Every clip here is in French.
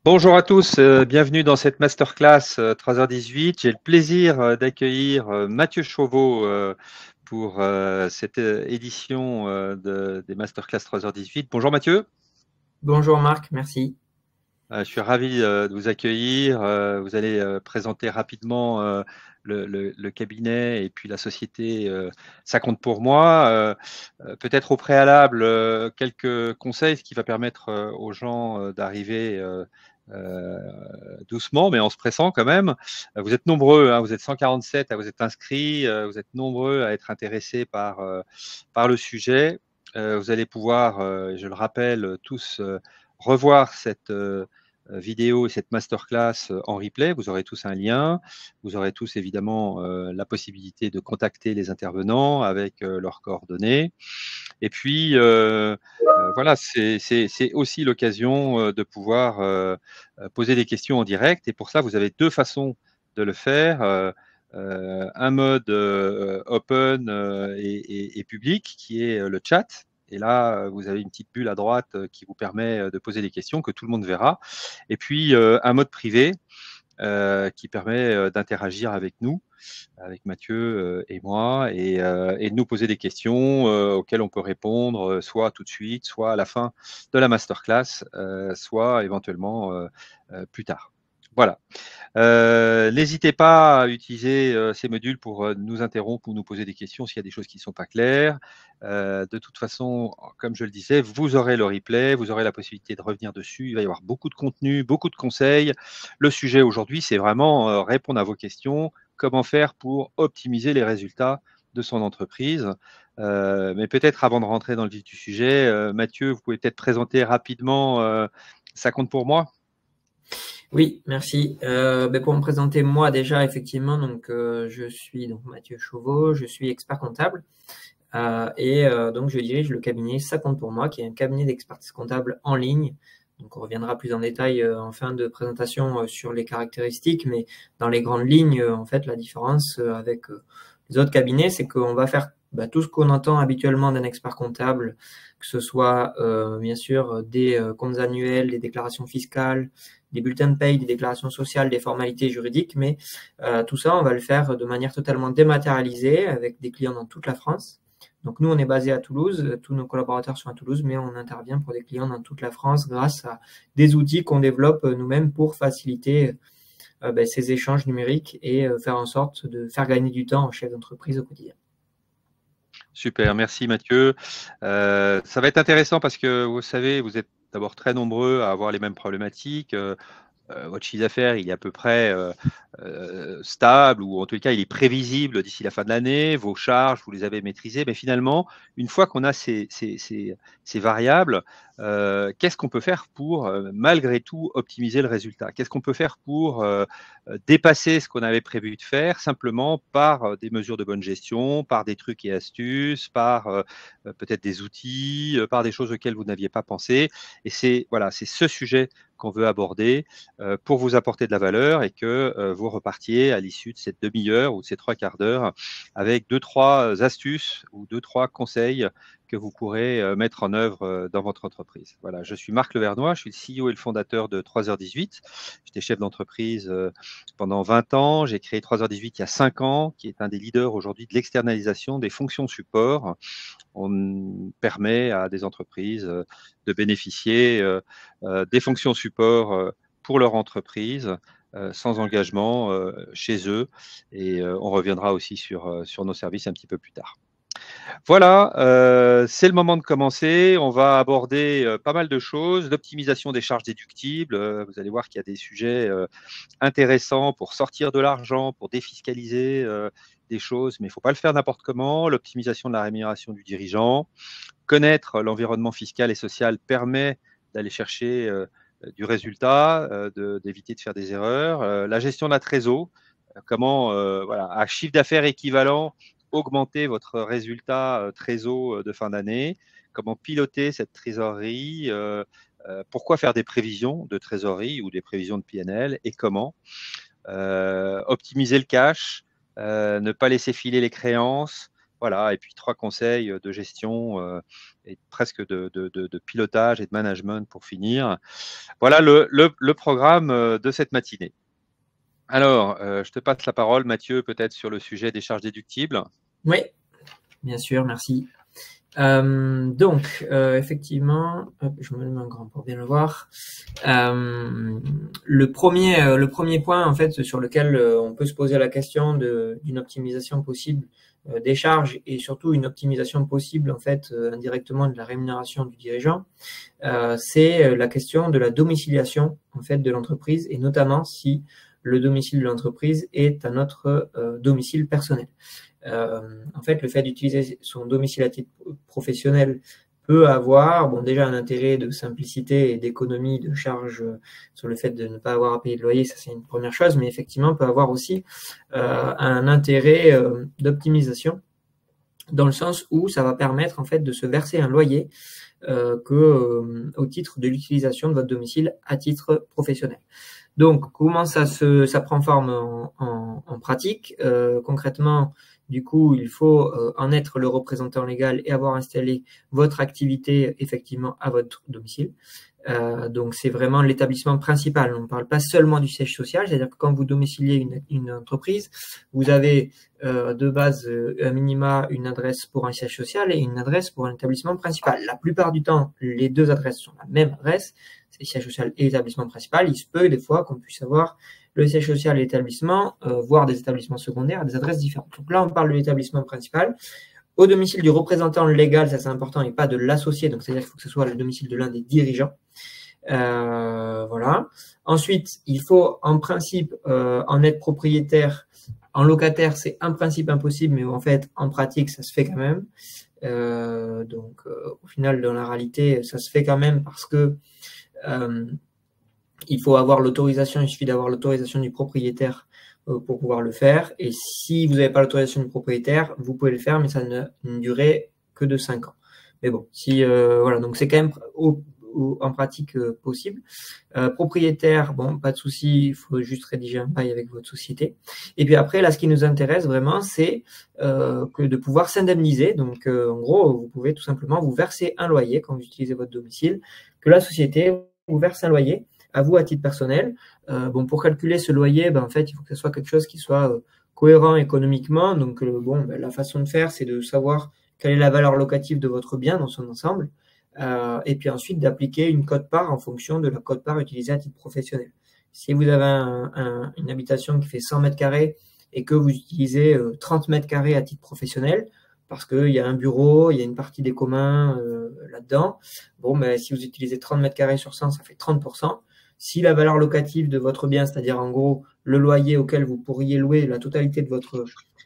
Bonjour à tous, bienvenue dans cette masterclass 3h18. J'ai le plaisir d'accueillir Mathieu Chauveau pour cette édition des masterclass 3h18. Bonjour Mathieu. Bonjour Marc, merci. Je suis ravi de vous accueillir. Vous allez présenter rapidement le cabinet et puis la société. Ça compte pour moi. Peut-être au préalable, quelques conseils, ce qui va permettre aux gens d'arriver euh, doucement, mais en se pressant quand même. Vous êtes nombreux, hein, vous êtes 147 à vous êtes inscrits, vous êtes nombreux à être intéressés par le sujet. Vous allez pouvoir, je le rappelle, tous revoir cette vidéo et cette masterclass en replay. Vous aurez tous un lien. Vous aurez tous évidemment la possibilité de contacter les intervenants avec leurs coordonnées. Et puis, voilà, c'est aussi l'occasion de pouvoir poser des questions en direct. Et pour ça, vous avez deux façons de le faire. Un mode open et public qui est le chat. Et là, vous avez une petite bulle à droite qui vous permet de poser des questions que tout le monde verra. Et puis, un mode privé qui permet d'interagir avec nous, avec Mathieu et moi, et de nous poser des questions auxquelles on peut répondre soit tout de suite, soit à la fin de la masterclass, soit éventuellement plus tard. Voilà. N'hésitez pas à utiliser ces modules pour nous interrompre ou nous poser des questions s'il y a des choses qui ne sont pas claires. De toute façon, comme je le disais, vous aurez le replay, vous aurez la possibilité de revenir dessus. Il va y avoir beaucoup de contenu, beaucoup de conseils. Le sujet aujourd'hui, c'est vraiment répondre à vos questions, comment faire pour optimiser les résultats de son entreprise. Mais peut-être avant de rentrer dans le vif du sujet, Mathieu, vous pouvez peut-être présenter rapidement Ça compte pour moi. Oui, merci. Pour me présenter moi déjà, effectivement, je suis donc Mathieu Chauveau, je suis expert comptable donc je dirige le cabinet Ça compte pour moi, qui est un cabinet d'expertise comptable en ligne. Donc on reviendra plus en détail en fin de présentation sur les caractéristiques, mais dans les grandes lignes, en fait, la différence avec les autres cabinets, c'est qu'on va faire tout ce qu'on entend habituellement d'un expert comptable, que ce soit bien sûr des comptes annuels, des déclarations fiscales, des bulletins de paye, des déclarations sociales, des formalités juridiques, mais tout ça, on va le faire de manière totalement dématérialisée avec des clients dans toute la France. Donc nous, on est basé à Toulouse, tous nos collaborateurs sont à Toulouse, mais on intervient pour des clients dans toute la France grâce à des outils qu'on développe nous-mêmes pour faciliter ces échanges numériques et faire en sorte de faire gagner du temps aux chefs d'entreprise au quotidien. Super, merci Mathieu. Ça va être intéressant parce que vous savez, vous êtes d'abord très nombreux à avoir les mêmes problématiques. Votre chiffre d'affaires, il est à peu près stable ou en tout cas, il est prévisible d'ici la fin de l'année. Vos charges, vous les avez maîtrisées. Mais finalement, une fois qu'on a ces variables, qu'est-ce qu'on peut faire pour, malgré tout, optimiser le résultat? Qu'est-ce qu'on peut faire pour dépasser ce qu'on avait prévu de faire simplement par des mesures de bonne gestion, par des trucs et astuces, par peut-être des outils, par des choses auxquelles vous n'aviez pas pensé? Et c'est voilà, c'est ce sujet qu'on veut aborder pour vous apporter de la valeur et que vous repartiez à l'issue de cette demi-heure ou de ces trois quarts d'heure avec deux, trois astuces ou deux, trois conseils que vous pourrez mettre en œuvre dans votre entreprise. Voilà, je suis Marc Levernois, je suis le CEO et le fondateur de 3h18. J'étais chef d'entreprise pendant 20 ans. J'ai créé 3h18 il y a 5 ans, qui est un des leaders aujourd'hui de l'externalisation des fonctions support. On permet à des entreprises de bénéficier des fonctions support pour leur entreprise sans engagement chez eux. Et on reviendra aussi sur nos services un petit peu plus tard. Voilà, c'est le moment de commencer. On va aborder pas mal de choses. L'optimisation des charges déductibles. Vous allez voir qu'il y a des sujets intéressants pour sortir de l'argent, pour défiscaliser des choses, mais il ne faut pas le faire n'importe comment. L'optimisation de la rémunération du dirigeant. Connaître l'environnement fiscal et social permet d'aller chercher du résultat, d'éviter de faire des erreurs. La gestion de la trésor, comment, voilà, à chiffre d'affaires équivalent, augmenter votre résultat trésor de fin d'année, comment piloter cette trésorerie, pourquoi faire des prévisions de trésorerie ou des prévisions de PNL et comment. Optimiser le cash, ne pas laisser filer les créances, Voilà, et puis 3 conseils de gestion et presque de pilotage et de management pour finir. Voilà le programme de cette matinée. Alors, je te passe la parole, Mathieu, peut-être sur le sujet des charges déductibles. Oui, bien sûr, merci. Effectivement, je me mets un grand pour bien le voir. Le premier point, en fait, sur lequel on peut se poser la question d'une optimisation possible des charges et surtout une optimisation possible, en fait, indirectement de la rémunération du dirigeant, c'est la question de la domiciliation, en fait, de l'entreprise et notamment si le domicile de l'entreprise est à notre domicile personnel. En fait, le fait d'utiliser son domicile à titre professionnel peut avoir, bon, déjà un intérêt de simplicité et d'économie de charges sur le fait de ne pas avoir à payer de loyer, ça c'est une première chose, mais effectivement peut avoir aussi un intérêt d'optimisation dans le sens où ça va permettre en fait de se verser un loyer au titre de l'utilisation de votre domicile à titre professionnel. Donc, comment ça prend forme en pratique concrètement, du coup, il faut en être le représentant légal et avoir installé votre activité effectivement à votre domicile. Donc, c'est vraiment l'établissement principal. On ne parle pas seulement du siège social, c'est-à-dire que quand vous domiciliez une entreprise, vous avez de base à minima une adresse pour un siège social et une adresse pour un établissement principal. La plupart du temps, les deux adresses sont la même adresse, c'est le siège social et l'établissement principal. Il se peut des fois qu'on puisse avoir le siège social et l'établissement, voire des établissements secondaires à des adresses différentes. Donc là, on parle de l'établissement principal. Au domicile du représentant légal, ça c'est important, et pas de l'associé, donc c'est-à-dire qu'il faut que ce soit le domicile de l'un des dirigeants. Voilà. Ensuite, il faut en principe en être propriétaire. En locataire, c'est un principe impossible, mais en fait, en pratique, ça se fait quand même. Au final, dans la réalité, ça se fait quand même parce que il faut avoir l'autorisation, il suffit d'avoir l'autorisation du propriétaire pour pouvoir le faire. Et si vous n'avez pas l'autorisation du propriétaire, vous pouvez le faire, mais ça ne durerait que de 5 ans. Mais bon, voilà, donc c'est quand même en pratique possible. Propriétaire, bon, pas de souci, il faut juste rédiger un bail avec votre société. Et puis après, là, ce qui nous intéresse vraiment, c'est que de pouvoir s'indemniser. Donc, en gros, vous pouvez tout simplement vous verser un loyer quand vous utilisez votre domicile, que la société vous verse un loyer à vous à titre personnel. Bon, pour calculer ce loyer, en fait, il faut que ce soit quelque chose qui soit cohérent économiquement. Donc, la façon de faire, c'est de savoir quelle est la valeur locative de votre bien dans son ensemble. Et puis ensuite d'appliquer une quote-part en fonction de la quote-part utilisée à titre professionnel. Si vous avez une habitation qui fait 100 mètres carrés et que vous utilisez 30 mètres carrés à titre professionnel, parce qu'il y a un bureau, il y a une partie des communs là-dedans, si vous utilisez 30 mètres carrés sur 100, ça fait 30%. Si la valeur locative de votre bien, c'est-à-dire en gros le loyer auquel vous pourriez louer la totalité de votre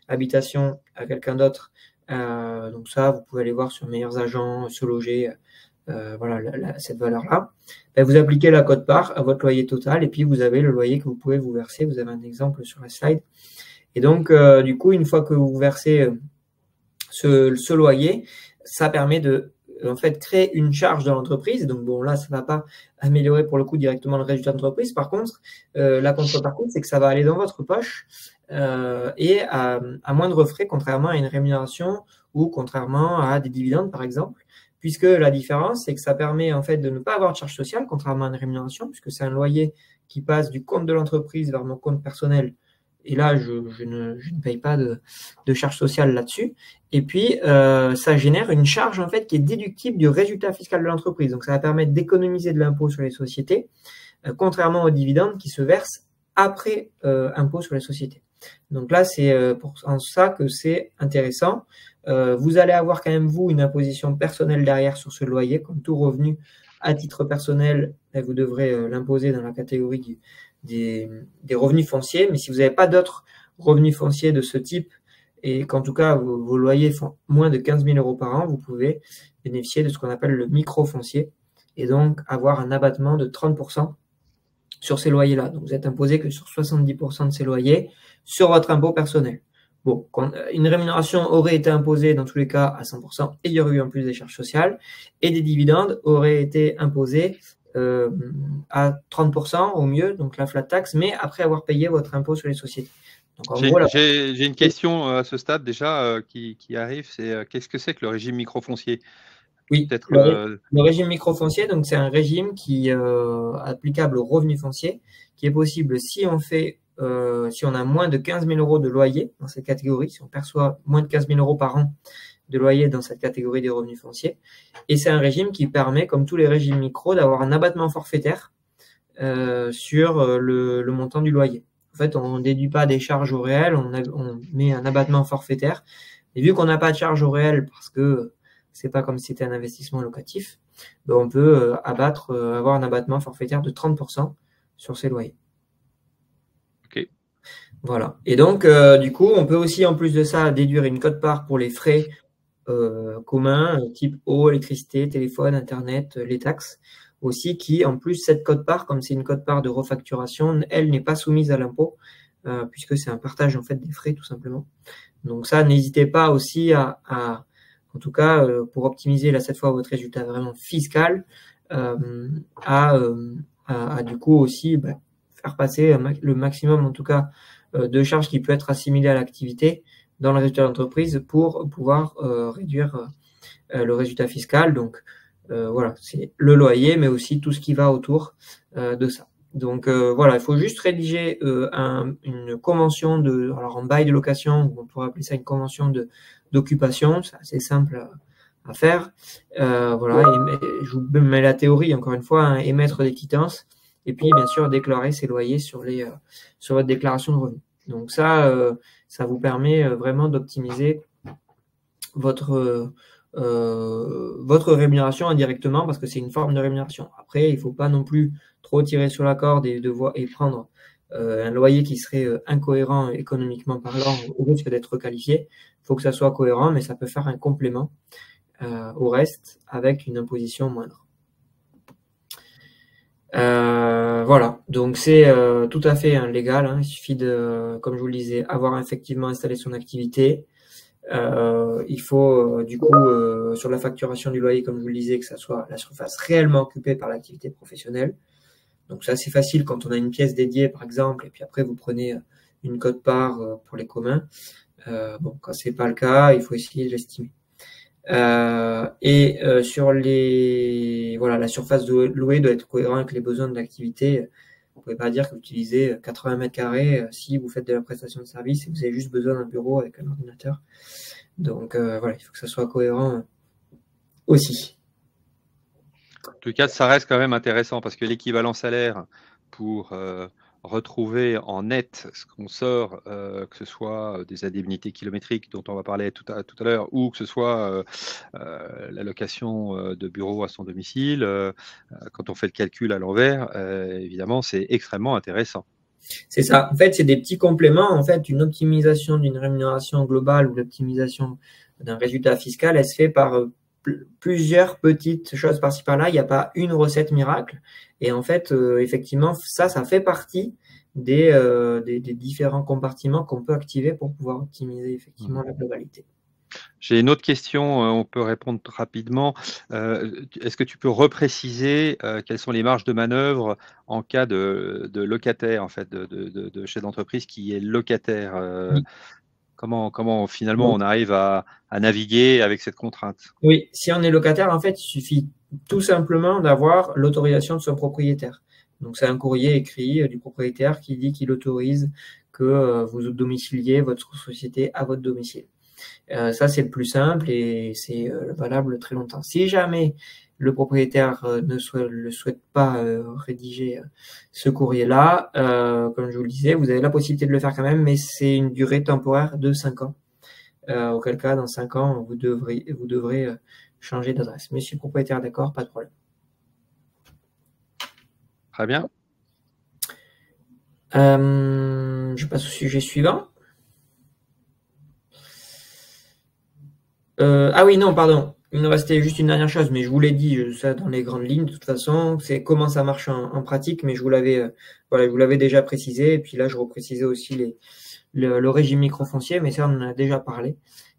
habitation à quelqu'un d'autre, donc ça, vous pouvez aller voir sur Meilleurs Agents, Se Loger, voilà cette valeur-là. Vous appliquez la quote-part à votre loyer total et puis vous avez le loyer que vous pouvez vous verser. Vous avez un exemple sur la slide. Et donc, du coup, une fois que vous versez ce loyer, ça permet de en fait créer une charge dans l'entreprise. Donc bon, là, ça ne va pas améliorer pour le coup directement le résultat de l'entreprise. Par contre, la contrepartie, c'est que ça va aller dans votre poche et à moindre frais, contrairement à une rémunération ou contrairement à des dividendes, par exemple. Puisque la différence, c'est que ça permet en fait de ne pas avoir de charge sociale, contrairement à une rémunération, puisque c'est un loyer qui passe du compte de l'entreprise vers mon compte personnel. Et là, je ne paye pas de charge sociale là-dessus. Et puis, ça génère une charge en fait qui est déductible du résultat fiscal de l'entreprise. Donc, ça va permettre d'économiser de l'impôt sur les sociétés, contrairement aux dividendes qui se versent après impôt sur les sociétés. Donc là, c'est en ça que c'est intéressant. Vous allez avoir quand même, vous, une imposition personnelle derrière sur ce loyer, comme tout revenu à titre personnel, vous devrez l'imposer dans la catégorie des revenus fonciers. Mais si vous n'avez pas d'autres revenus fonciers de ce type, et qu'en tout cas, vos loyers font moins de 15 000 € par an, vous pouvez bénéficier de ce qu'on appelle le micro-foncier, et donc avoir un abattement de 30% sur ces loyers-là. Donc, vous êtes imposé que sur 70% de ces loyers sur votre impôt personnel. Bon, une rémunération aurait été imposée dans tous les cas à 100% et il y aurait eu en plus des charges sociales, et des dividendes auraient été imposés à 30% au mieux, donc la flat tax, mais après avoir payé votre impôt sur les sociétés. Donc en gros, là, J'ai une question à ce stade déjà qui arrive, c'est qu'est-ce que c'est que le régime microfoncier? oui, Peut-être le régime microfoncier, donc c'est un régime qui applicable au revenu foncier, qui est possible si on a moins de 15 000 euros de loyer dans cette catégorie, si on perçoit moins de 15 000 euros par an de loyer dans cette catégorie des revenus fonciers. Et c'est un régime qui permet, comme tous les régimes micro, d'avoir un abattement forfaitaire sur le montant du loyer. En fait, on ne déduit pas des charges au réel, on met un abattement forfaitaire. Et vu qu'on n'a pas de charge au réel parce que c'est pas comme si c'était un investissement locatif, ben on peut avoir un abattement forfaitaire de 30% sur ses loyers. Ok. Voilà. Et donc, du coup, on peut aussi, en plus de ça, déduire une quote-part pour les frais communs, type eau, électricité, téléphone, Internet, les taxes aussi, qui, en plus, cette quote-part, comme c'est une quote-part de refacturation, elle n'est pas soumise à l'impôt, puisque c'est un partage, en fait, des frais, tout simplement. Donc ça, n'hésitez pas aussi en tout cas, pour optimiser là cette fois votre résultat vraiment fiscal, du coup aussi faire passer le maximum en tout cas de charges qui peut être assimilées à l'activité dans le résultat d'entreprise pour pouvoir réduire le résultat fiscal. Donc voilà, c'est le loyer, mais aussi tout ce qui va autour de ça. Donc voilà, il faut juste rédiger une convention alors en bail de location, on pourrait appeler ça une convention d'occupation, c'est assez simple à faire. Voilà, je vous mets la théorie encore une fois, hein, émettre des quittances, et puis bien sûr déclarer ses loyers sur votre déclaration de revenus. Donc ça vous permet vraiment d'optimiser votre rémunération indirectement parce que c'est une forme de rémunération. Après, il ne faut pas non plus trop tirer sur la corde et prendre un loyer qui serait incohérent économiquement parlant au risque d'être requalifié. Il faut que ça soit cohérent, mais ça peut faire un complément au reste avec une imposition moindre. Voilà, donc c'est tout à fait légal, hein. Il suffit de, comme je vous le disais, avoir effectivement installé son activité. Il faut du coup sur la facturation du loyer, comme je vous le disais, que ça soit la surface réellement occupée par l'activité professionnelle. Donc c'est assez facile quand on a une pièce dédiée par exemple, et puis après vous prenez une quote-part pour les communs. Bon, quand c'est pas le cas, il faut essayer de l'estimer. Sur la surface louée doit être cohérent avec les besoins de l'activité. Vous pouvez pas dire que vous utilisez 80 mètres carrés si vous faites de la prestation de service et vous avez juste besoin d'un bureau avec un ordinateur. Donc voilà, il faut que ça soit cohérent aussi. En tout cas, ça reste quand même intéressant parce que l'équivalent salaire pour retrouver en net ce qu'on sort, que ce soit des indemnités kilométriques dont on va parler tout à l'heure, ou que ce soit la location de bureau à son domicile, quand on fait le calcul à l'envers, évidemment, c'est extrêmement intéressant. C'est ça. En fait, c'est des petits compléments. En fait, une optimisation d'une rémunération globale ou l'optimisation d'un résultat fiscal, elle se fait par plusieurs petites choses par-ci par-là. Il n'y a pas une recette miracle. Et en fait, effectivement, ça fait partie des différents compartiments qu'on peut activer pour pouvoir optimiser effectivement la globalité. J'ai une autre question, on peut répondre rapidement. Est-ce que tu peux repréciser quelles sont les marges de manœuvre en cas de locataire, en fait, de chef d'entreprise qui est locataire? Oui. Comment finalement on arrive à naviguer avec cette contrainte? Oui, si on est locataire, en fait, il suffit tout simplement d'avoir l'autorisation de son propriétaire. Donc, c'est un courrier écrit du propriétaire qui dit qu'il autorise que vous domiciliez votre société à votre domicile. Ça, c'est le plus simple et c'est valable très longtemps. Si jamais le propriétaire ne souhaite pas rédiger ce courrier-là, comme je vous le disais, vous avez la possibilité de le faire quand même, mais c'est une durée temporaire de 5 ans. Auquel cas, dans 5 ans, vous devrez changer d'adresse. Mais si le propriétaire est d'accord, pas de problème. Très bien. Je passe au sujet suivant. Ah oui, non, pardon. Il me restait juste une dernière chose, mais je vous l'ai dit, ça dans les grandes lignes, de toute façon, c'est comment ça marche en pratique, mais je vous l'avais déjà précisé, et puis là, je reprécisais aussi le régime microfoncier, mais ça, on en a déjà parlé.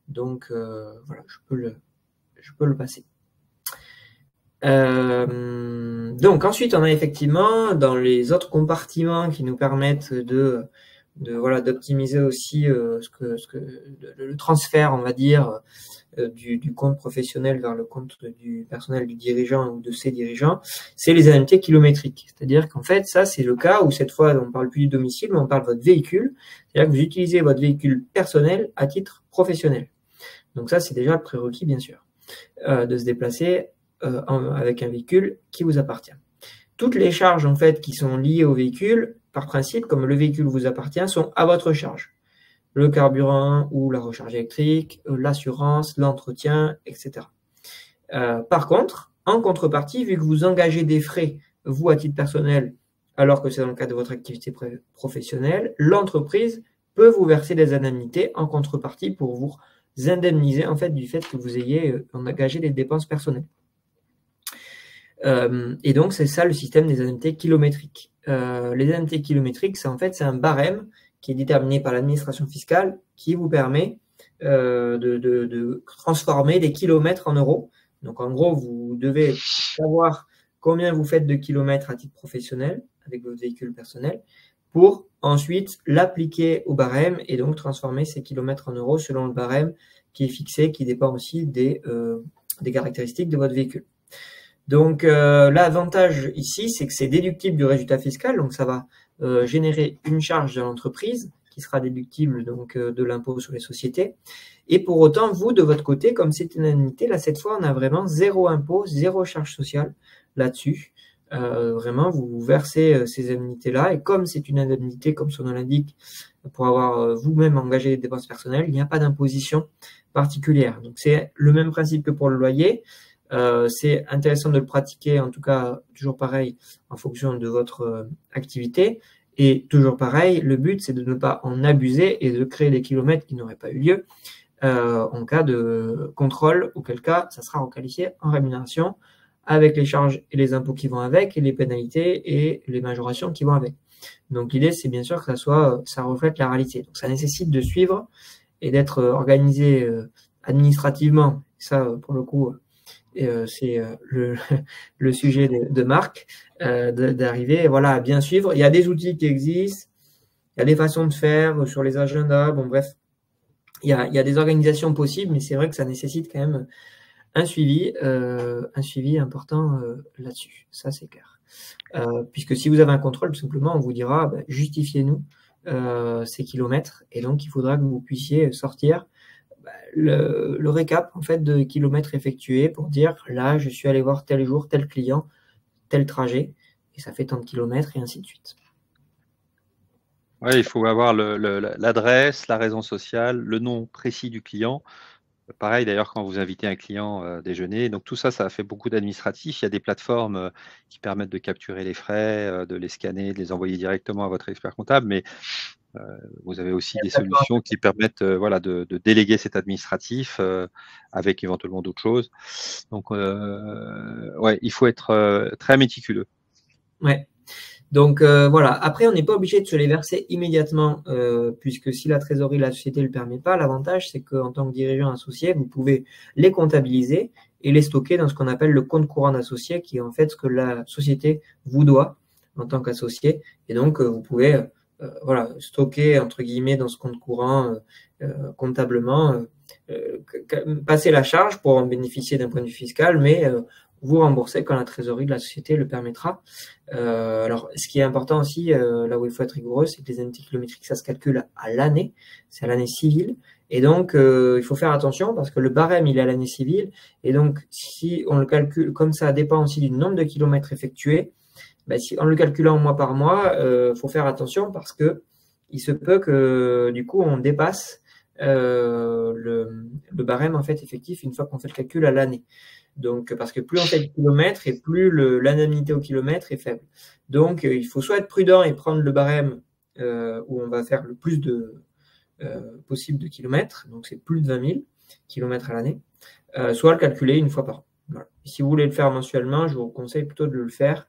Donc, voilà, je peux le passer. Donc, ensuite, on a effectivement, dans les autres compartiments qui nous permettent de voilà, d'optimiser aussi le transfert, on va dire, du compte professionnel vers le compte du personnel du dirigeant ou de ses dirigeants, c'est les indemnités kilométriques. C'est-à-dire qu'en fait, ça, c'est le cas où cette fois, on ne parle plus du domicile, mais on parle de votre véhicule. C'est-à-dire que vous utilisez votre véhicule personnel à titre professionnel. Donc ça, c'est déjà le prérequis, bien sûr, de se déplacer avec un véhicule qui vous appartient. Toutes les charges, en fait, qui sont liées au véhicule, par principe, comme le véhicule vous appartient, sont à votre charge. Le carburant ou la recharge électrique, l'assurance, l'entretien, etc. Par contre, en contrepartie, vu que vous engagez des frais, vous, à titre personnel, alors que c'est dans le cadre de votre activité professionnelle, l'entreprise peut vous verser des indemnités en contrepartie pour vous indemniser, en fait, du fait que vous ayez engagé des dépenses personnelles. Et donc, c'est ça le système des indemnités kilométriques. Les indemnités kilométriques, c'est un barème qui est déterminé par l'administration fiscale qui vous permet de transformer des kilomètres en euros. Donc, en gros, vous devez savoir combien vous faites de kilomètres à titre professionnel avec votre véhicule personnel pour ensuite l'appliquer au barème et donc transformer ces kilomètres en euros selon le barème qui est fixé, qui dépend aussi des caractéristiques de votre véhicule. Donc, l'avantage ici, c'est que c'est déductible du résultat fiscal, donc ça va générer une charge de l'entreprise qui sera déductible donc de l'impôt sur les sociétés. Et pour autant, vous, de votre côté, comme c'est une indemnité, là, cette fois, on a vraiment zéro impôt, zéro charge sociale là-dessus. Vraiment, vous versez ces indemnités-là. Et comme c'est une indemnité, comme son nom l'indique, pour avoir vous-même engagé des dépenses personnelles, il n'y a pas d'imposition particulière. Donc, c'est le même principe que pour le loyer. C'est intéressant de le pratiquer, en tout cas, toujours pareil, en fonction de votre activité. Et toujours pareil, le but, c'est de ne pas en abuser et de créer des kilomètres qui n'auraient pas eu lieu en cas de contrôle, auquel cas, ça sera requalifié en rémunération avec les charges et les impôts qui vont avec et les pénalités et les majorations qui vont avec. Donc, l'idée, c'est bien sûr que ça reflète la réalité. Donc, ça nécessite de suivre et d'être organisé administrativement. Ça, pour le coup, c'est le sujet de Marc, d'arriver voilà, à bien suivre. Il y a des outils qui existent, il y a des façons de faire sur les agendas, bon bref, il y a des organisations possibles, mais c'est vrai que ça nécessite quand même un suivi important là-dessus, ça c'est clair. Puisque si vous avez un contrôle, tout simplement, on vous dira, justifiez-nous ces kilomètres, et donc il faudra que vous puissiez sortir le récap en fait de kilomètres effectués pour dire là je suis allé voir tel jour, tel client, tel trajet et ça fait tant de kilomètres et ainsi de suite. Ouais, il faut avoir l'adresse, la raison sociale, le nom précis du client. Pareil d'ailleurs quand vous invitez un client déjeuner. Donc tout ça, ça fait beaucoup d'administratifs. Il y a des plateformes qui permettent de capturer les frais, de les scanner, de les envoyer directement à votre expert comptable. Mais vous avez aussi des solutions qui permettent voilà, de déléguer cet administratif avec éventuellement d'autres choses. Donc, ouais, il faut être très méticuleux. Ouais. Donc voilà. Après, on n'est pas obligé de se les verser immédiatement, puisque si la trésorerie de la société ne le permet pas, l'avantage c'est qu'en tant que dirigeant associé, vous pouvez les comptabiliser et les stocker dans ce qu'on appelle le compte courant d'associé, qui est en fait ce que la société vous doit en tant qu'associé. Et donc, vous pouvez voilà, stocker entre guillemets dans ce compte courant comptablement, passer la charge pour en bénéficier d'un point de vue fiscal, mais vous rembourser quand la trésorerie de la société le permettra. Alors, ce qui est important aussi, là où il faut être rigoureux, c'est que les indemnités kilométriques, ça se calcule à l'année, c'est à l'année civile. Et donc, il faut faire attention parce que le barème, il est à l'année civile. Et donc, si on le calcule comme ça, dépend aussi du nombre de kilomètres effectués. Si en le calculant mois par mois, faut faire attention parce que il se peut que du coup on dépasse le barème en fait effectif une fois qu'on fait le calcul à l'année. Donc parce que plus on fait de kilomètres et plus l'indemnité au kilomètre est faible. Donc il faut soit être prudent et prendre le barème où on va faire le plus de possible de kilomètres, donc c'est plus de 20 000 kilomètres à l'année, soit le calculer une fois par an. Voilà. Et si vous voulez le faire mensuellement, je vous conseille plutôt de le faire.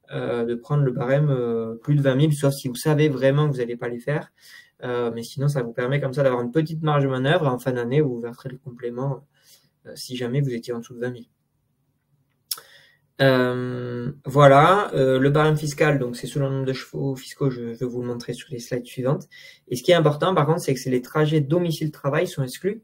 De prendre le barème plus de 20 000, sauf si vous savez vraiment que vous n'allez pas les faire. Mais sinon, ça vous permet comme ça d'avoir une petite marge de manœuvre. En fin d'année, vous verserez le complément si jamais vous étiez en dessous de 20 000. Voilà, le barème fiscal, donc c'est selon le nombre de chevaux fiscaux, je vais vous le montrer sur les slides suivantes. Et ce qui est important, par contre, c'est que les trajets domicile-travail sont exclus,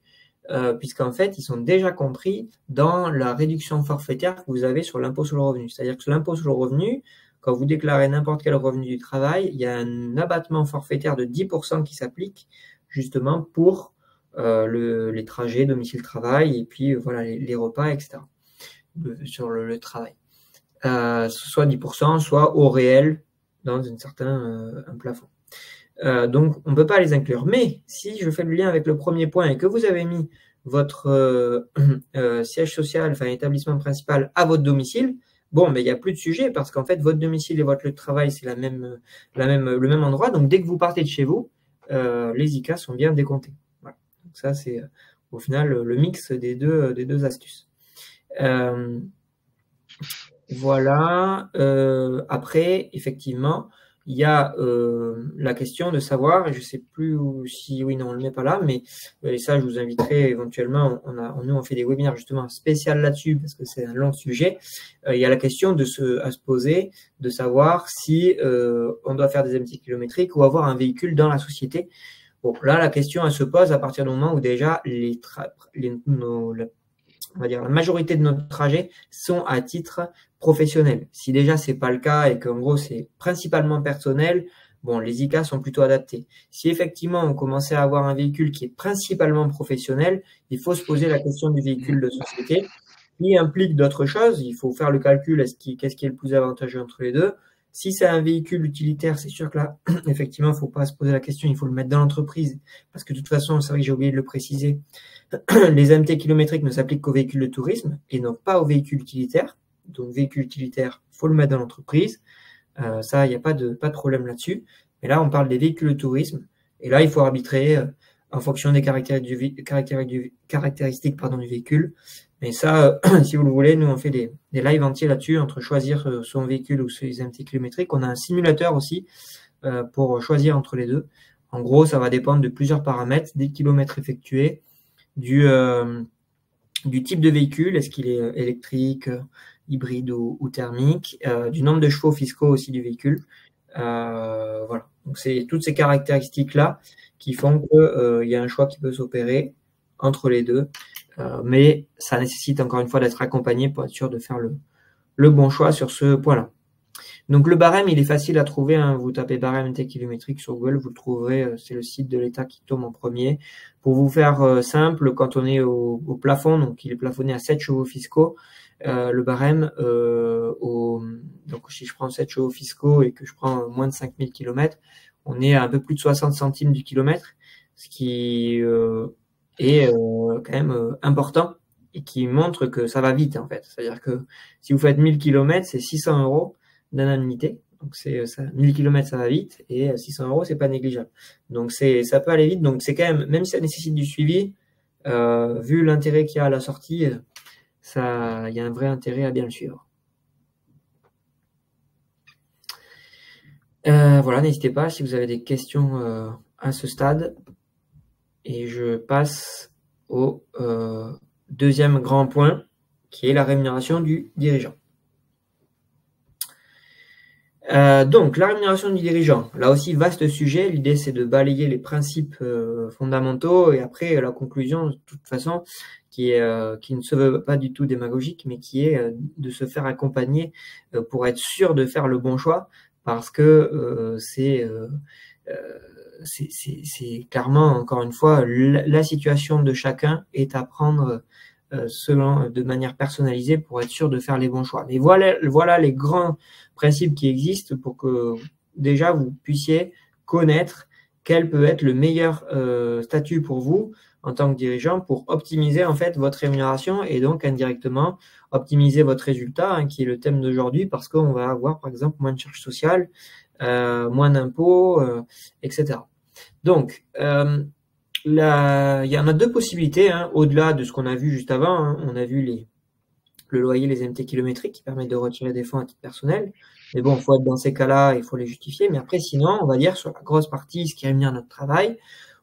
puisqu'en fait, ils sont déjà compris dans la réduction forfaitaire que vous avez sur l'impôt sur le revenu. C'est-à-dire que sur l'impôt sur le revenu, quand vous déclarez n'importe quel revenu du travail, il y a un abattement forfaitaire de 10% qui s'applique justement pour les trajets domicile-travail et puis voilà les repas, etc. Sur le travail. Soit 10%, soit au réel dans un plafond. Donc, on ne peut pas les inclure. Mais si je fais le lien avec le premier point et que vous avez mis votre siège social, enfin établissement principal à votre domicile, bon, mais il n'y a plus de sujet parce qu'en fait, votre domicile et votre lieu de travail, c'est le même endroit. Donc, dès que vous partez de chez vous, les ICA sont bien décomptés. Voilà. Donc, ça, c'est au final le mix des deux astuces. Voilà. Après, effectivement, il y a la question de savoir, et je sais plus si oui, non, on le met pas là, mais ça, je vous inviterai éventuellement. Nous, on fait des webinaires justement spécial là-dessus parce que c'est un long sujet. Il y a la question à se poser, de savoir si on doit faire des MT kilométriques ou avoir un véhicule dans la société. Bon, là, la question, elle se pose à partir du moment où déjà on va dire la majorité de nos trajets sont à titre professionnel. Si déjà c'est pas le cas et qu'en gros c'est principalement personnel, bon, les ICA sont plutôt adaptés. Si effectivement on commençait à avoir un véhicule qui est principalement professionnel, il faut se poser la question du véhicule de société qui implique d'autres choses. Il faut faire le calcul, qu'est-ce qui est le plus avantageux entre les deux. Si c'est un véhicule utilitaire, c'est sûr que là, effectivement, il ne faut pas se poser la question, il faut le mettre dans l'entreprise. Parce que de toute façon, c'est vrai que j'ai oublié de le préciser, les MT kilométriques ne s'appliquent qu'aux véhicules de tourisme et non pas aux véhicules utilitaires. Donc, véhicule utilitaire, il faut le mettre dans l'entreprise. Ça, il n'y a pas de problème là-dessus. Mais là, on parle des véhicules de tourisme. Et là, il faut arbitrer en fonction des caractéristiques du véhicule. Mais ça, si vous le voulez, nous, on fait des lives entiers là-dessus, entre choisir son véhicule ou ses MT kilométriques. On a un simulateur aussi pour choisir entre les deux. En gros, ça va dépendre de plusieurs paramètres, des kilomètres effectués, du type de véhicule, est-ce qu'il est électrique, hybride ou thermique, du nombre de chevaux fiscaux aussi du véhicule. Voilà. Donc, c'est toutes ces caractéristiques-là qui font qu'il y a un choix qui peut s'opérer entre les deux. Mais ça nécessite encore une fois d'être accompagné pour être sûr de faire le bon choix sur ce point-là. Donc le barème, il est facile à trouver, hein. Vous tapez barème MT kilométrique sur Google, vous le trouverez, c'est le site de l'État qui tombe en premier. Pour vous faire simple, quand on est au plafond, donc il est plafonné à 7 chevaux fiscaux, le barème, donc si je prends 7 chevaux fiscaux et que je prends moins de 5000 km, on est à un peu plus de 60 centimes du kilomètre, ce qui est quand même important et qui montre que ça va vite en fait. C'est-à-dire que si vous faites 1000 km, c'est 600 € d'indemnité. Donc c'est ça, 1000 km ça va vite et 600 €, c'est pas négligeable. Donc ça peut aller vite. Donc c'est quand même si ça nécessite du suivi, vu l'intérêt qu'il y a à la sortie, il y a un vrai intérêt à bien le suivre. Voilà, n'hésitez pas si vous avez des questions à ce stade. Et je passe au deuxième grand point, qui est la rémunération du dirigeant. Donc, la rémunération du dirigeant, là aussi, vaste sujet. L'idée, c'est de balayer les principes fondamentaux et après, la conclusion, de toute façon, qui ne se veut pas du tout démagogique, mais qui est de se faire accompagner pour être sûr de faire le bon choix, parce que c'est clairement, encore une fois, la situation de chacun est à prendre de manière personnalisée pour être sûr de faire les bons choix. Mais voilà les grands principes qui existent pour que déjà vous puissiez connaître quel peut être le meilleur statut pour vous en tant que dirigeant pour optimiser en fait votre rémunération et donc indirectement optimiser votre résultat, hein, qui est le thème d'aujourd'hui, parce qu'on va avoir par exemple moins de charges sociales, moins d'impôts, etc. Donc, il y en a deux possibilités, hein, au-delà de ce qu'on a vu juste avant. Hein. On a vu le loyer, les MT kilométriques qui permettent de retirer des fonds à titre personnel. Mais bon, il faut être dans ces cas-là, il faut les justifier. Mais après, sinon, on va dire sur la grosse partie, ce qui rémunère notre travail,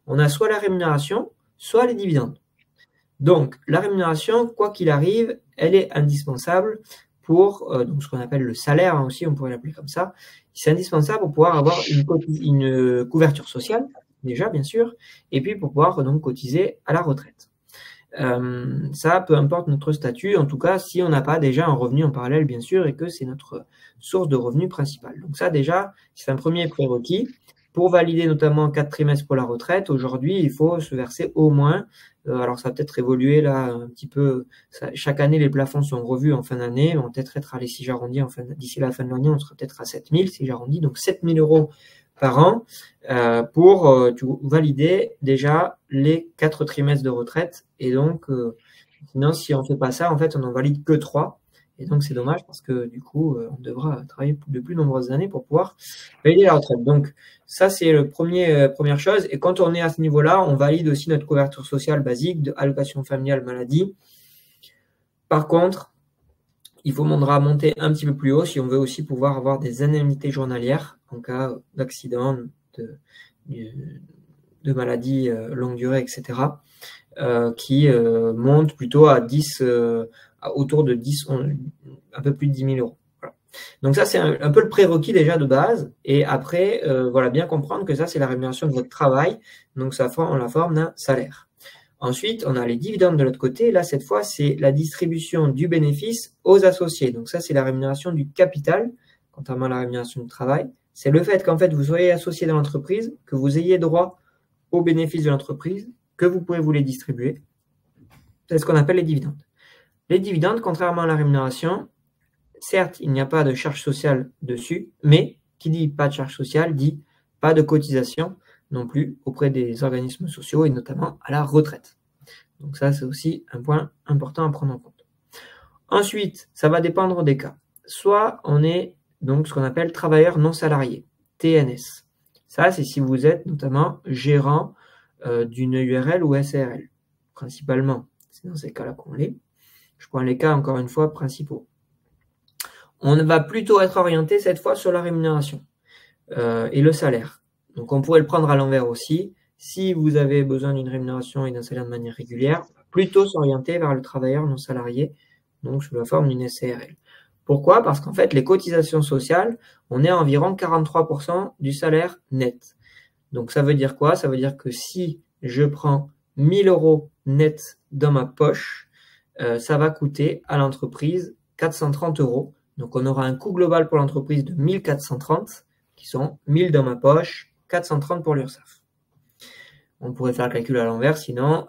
on a soit la rémunération, soit les dividendes. Donc, la rémunération, quoi qu'il arrive, elle est indispensable pour donc ce qu'on appelle le salaire, hein, aussi, on pourrait l'appeler comme ça. C'est indispensable pour pouvoir avoir une couverture sociale, déjà, bien sûr, et puis pour pouvoir donc cotiser à la retraite. Ça, peu importe notre statut, en tout cas, si on n'a pas déjà un revenu en parallèle, bien sûr, et que c'est notre source de revenu principale. Donc ça, déjà, c'est un premier prérequis. Pour valider notamment 4 trimestres pour la retraite, aujourd'hui, il faut se verser au moins, alors ça va peut-être évoluer là un petit peu, chaque année, les plafonds sont revus en fin d'année, on va peut-être être à, si j'arrondis, d'ici la fin de l'année, on sera peut-être à 7 000, si j'arrondis, donc 7 000 € par an pour valider déjà les 4 trimestres de retraite. Et donc, sinon, si on ne fait pas ça, en fait, on n'en valide que 3. Et donc, c'est dommage parce que du coup, on devra travailler de plus nombreuses années pour pouvoir valider la retraite. Donc, ça, c'est le première chose. Et quand on est à ce niveau-là, on valide aussi notre couverture sociale basique de allocation familiale maladie. Par contre, il faudra monter un petit peu plus haut si on veut aussi pouvoir avoir des indemnités journalières en cas d'accident, de maladie longue durée, etc., qui montent plutôt à 10, autour de 10, un peu plus de 10 000 €. Voilà. Donc ça, c'est un peu le prérequis déjà de base. Et après, voilà, bien comprendre que ça, c'est la rémunération de votre travail. Donc ça forme la forme d'un salaire. Ensuite, on a les dividendes de l'autre côté. Là, cette fois, c'est la distribution du bénéfice aux associés. Donc ça, c'est la rémunération du capital, contrairement à la rémunération du travail. C'est le fait qu'en fait, vous soyez associé dans l'entreprise, que vous ayez droit aux bénéfices de l'entreprise, que vous pouvez vous les distribuer. C'est ce qu'on appelle les dividendes. Les dividendes, contrairement à la rémunération, certes, il n'y a pas de charge sociale dessus, mais qui dit pas de charge sociale dit pas de cotisation non plus auprès des organismes sociaux et notamment à la retraite. Donc ça, c'est aussi un point important à prendre en compte. Ensuite, ça va dépendre des cas. Soit on est donc ce qu'on appelle travailleur non salarié, TNS. Ça, c'est si vous êtes notamment gérant d'une URL ou SARL, principalement. C'est dans ces cas-là qu'on l'est. Je prends les cas, encore une fois, principaux. On va plutôt être orienté cette fois sur la rémunération et le salaire. Donc, on pourrait le prendre à l'envers aussi. Si vous avez besoin d'une rémunération et d'un salaire de manière régulière, plutôt s'orienter vers le travailleur non salarié, donc sous la forme d'une SARL. Pourquoi? Parce qu'en fait, les cotisations sociales, on est à environ 43% du salaire net. Donc, ça veut dire quoi? Ça veut dire que si je prends 1 000 € net dans ma poche, ça va coûter à l'entreprise 430 €. Donc, on aura un coût global pour l'entreprise de 1 430, qui sont 1000 dans ma poche, 430 pour l'URSSAF. On pourrait faire le calcul à l'envers, sinon,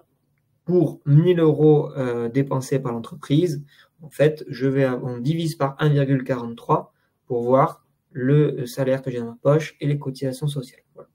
pour 1 000 € dépensés par l'entreprise, en fait, on divise par 1,43 pour voir le salaire que j'ai dans ma poche et les cotisations sociales. Voilà.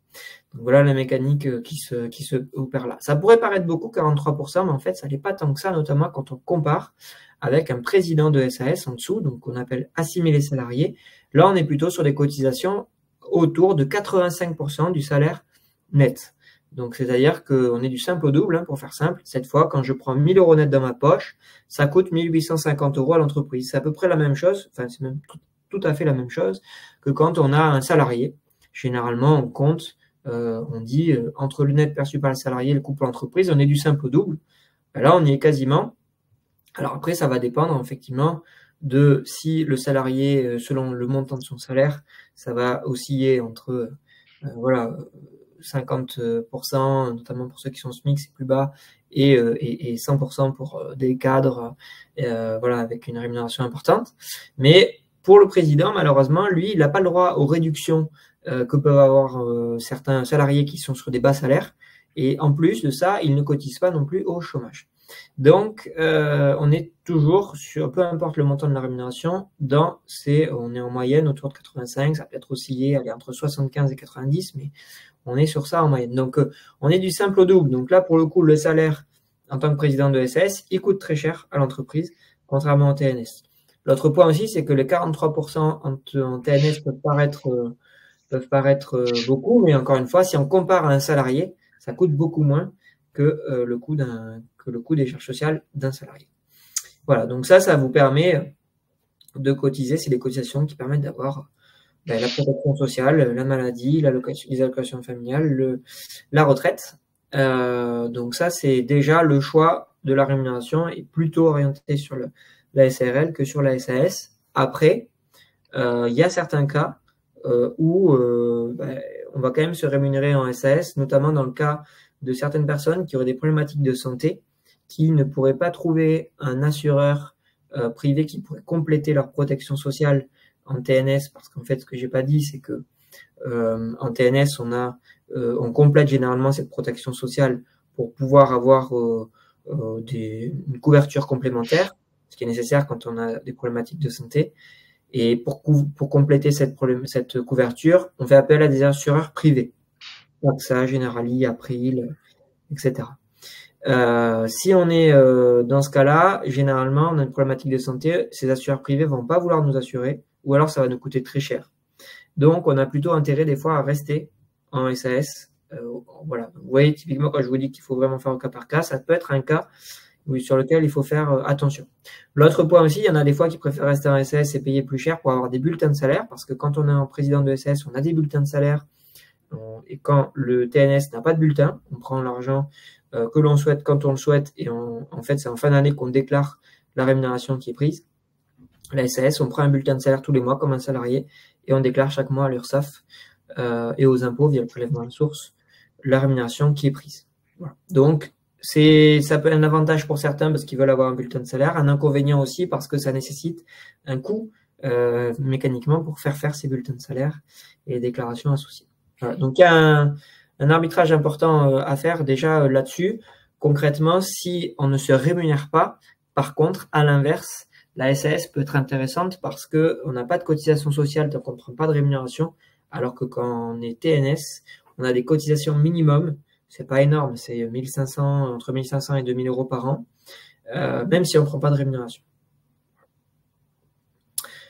Donc voilà la mécanique qui se opère là. Ça pourrait paraître beaucoup, 43%, mais en fait, ça n'est pas tant que ça, notamment quand on compare avec un président de SAS en dessous, donc qu'on appelle assimilé salarié. Là, on est plutôt sur des cotisations autour de 85% du salaire net. Donc, c'est-à-dire qu'on est du simple au double, hein, pour faire simple. Cette fois, quand je prends 1 000 € net dans ma poche, ça coûte 1 850 € à l'entreprise. C'est à peu près la même chose, enfin, c'est même tout à fait la même chose que quand on a un salarié. Généralement, on compte, on dit entre le net perçu par le salarié et le coût pour l'entreprise, on est du simple au double. Ben là, on y est quasiment. Alors après, ça va dépendre effectivement de si le salarié, selon le montant de son salaire, ça va osciller entre voilà, 50%, notamment pour ceux qui sont SMIC, c'est plus bas, et 100% pour des cadres voilà, avec une rémunération importante. Mais pour le président, malheureusement, lui, il n'a pas le droit aux réductions que peuvent avoir certains salariés qui sont sur des bas salaires. Et en plus de ça, il ne cotise pas non plus au chômage. Donc, on est toujours sur, peu importe le montant de la rémunération, on est en moyenne autour de 85, ça peut être oscillé, aller entre 75 et 90, mais on est sur ça en moyenne. Donc, on est du simple au double. Donc là, pour le coup, le salaire en tant que président de SAS, il coûte très cher à l'entreprise, contrairement au TNS. L'autre point aussi, c'est que les 43% en TNS peuvent paraître beaucoup, mais encore une fois, si on compare à un salarié, ça coûte beaucoup moins que le coût des charges sociales d'un salarié. Voilà, donc ça vous permet de cotiser. C'est des cotisations qui permettent d'avoir la protection sociale, la maladie, les allocations familiales, la retraite. Donc ça, c'est déjà le choix de la rémunération est plutôt orienté sur la SARL que sur la SAS. Après, il y a certains cas où on va quand même se rémunérer en SAS, notamment dans le cas de certaines personnes qui auraient des problématiques de santé, qui ne pourraient pas trouver un assureur privé qui pourrait compléter leur protection sociale en TNS, parce qu'en fait, ce que j'ai pas dit, c'est que en TNS, on complète généralement cette protection sociale pour pouvoir avoir une couverture complémentaire, ce qui est nécessaire quand on a des problématiques de santé. Et pour compléter cette couverture, on fait appel à des assureurs privés, AXA, Generali, April, etc. Si on est dans ce cas-là, généralement, on a une problématique de santé, ces assureurs privés vont pas vouloir nous assurer, ou alors ça va nous coûter très cher. Donc, on a plutôt intérêt des fois à rester en SAS. Voilà. Vous voyez, typiquement, quand je vous dis qu'il faut vraiment faire au cas par cas, ça peut être un cas sur lequel il faut faire attention. L'autre point aussi, il y en a des fois qui préfèrent rester en SAS et payer plus cher pour avoir des bulletins de salaire, parce que quand on est en président de SAS, on a des bulletins de salaire, et quand le TNS n'a pas de bulletin, on prend l'argent que l'on souhaite quand on le souhaite, et en fait, c'est en fin d'année qu'on déclare la rémunération qui est prise. La SAS, on prend un bulletin de salaire tous les mois comme un salarié, et on déclare chaque mois à l'URSSAF et aux impôts via le prélèvement à la source la rémunération qui est prise. Voilà. Donc, ça peut être un avantage pour certains parce qu'ils veulent avoir un bulletin de salaire, un inconvénient aussi parce que ça nécessite un coût mécaniquement pour faire ces bulletins de salaire et les déclarations associées. Voilà. Donc, il y a un arbitrage important à faire déjà là-dessus. Concrètement, si on ne se rémunère pas, par contre, à l'inverse, la SAS peut être intéressante parce qu'on n'a pas de cotisation sociale tant qu'on ne prend pas de rémunération, alors que quand on est TNS, on a des cotisations minimum. C'est pas énorme, c'est 1500, entre 1500 et 2000 euros par an, même si on ne prend pas de rémunération.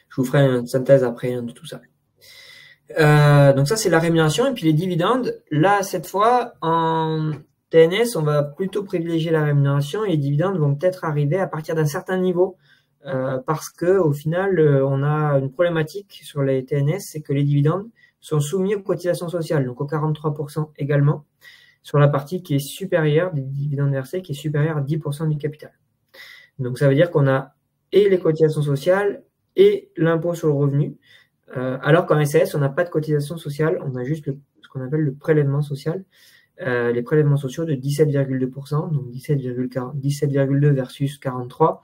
Je vous ferai une synthèse après de tout ça. Donc ça, c'est la rémunération. Et puis les dividendes, là, cette fois, en TNS, on va plutôt privilégier la rémunération et les dividendes vont peut-être arriver à partir d'un certain niveau parce que au final, on a une problématique sur les TNS, c'est que les dividendes sont soumis aux cotisations sociales, donc aux 43% également, sur la partie qui est supérieure des dividendes versés, qui est supérieure à 10% du capital. Donc ça veut dire qu'on a et les cotisations sociales et l'impôt sur le revenu, alors qu'en SAS, on n'a pas de cotisation sociale, on a juste ce qu'on appelle le prélèvement social, les prélèvements sociaux de 17,2%, donc 17,2 versus 43%.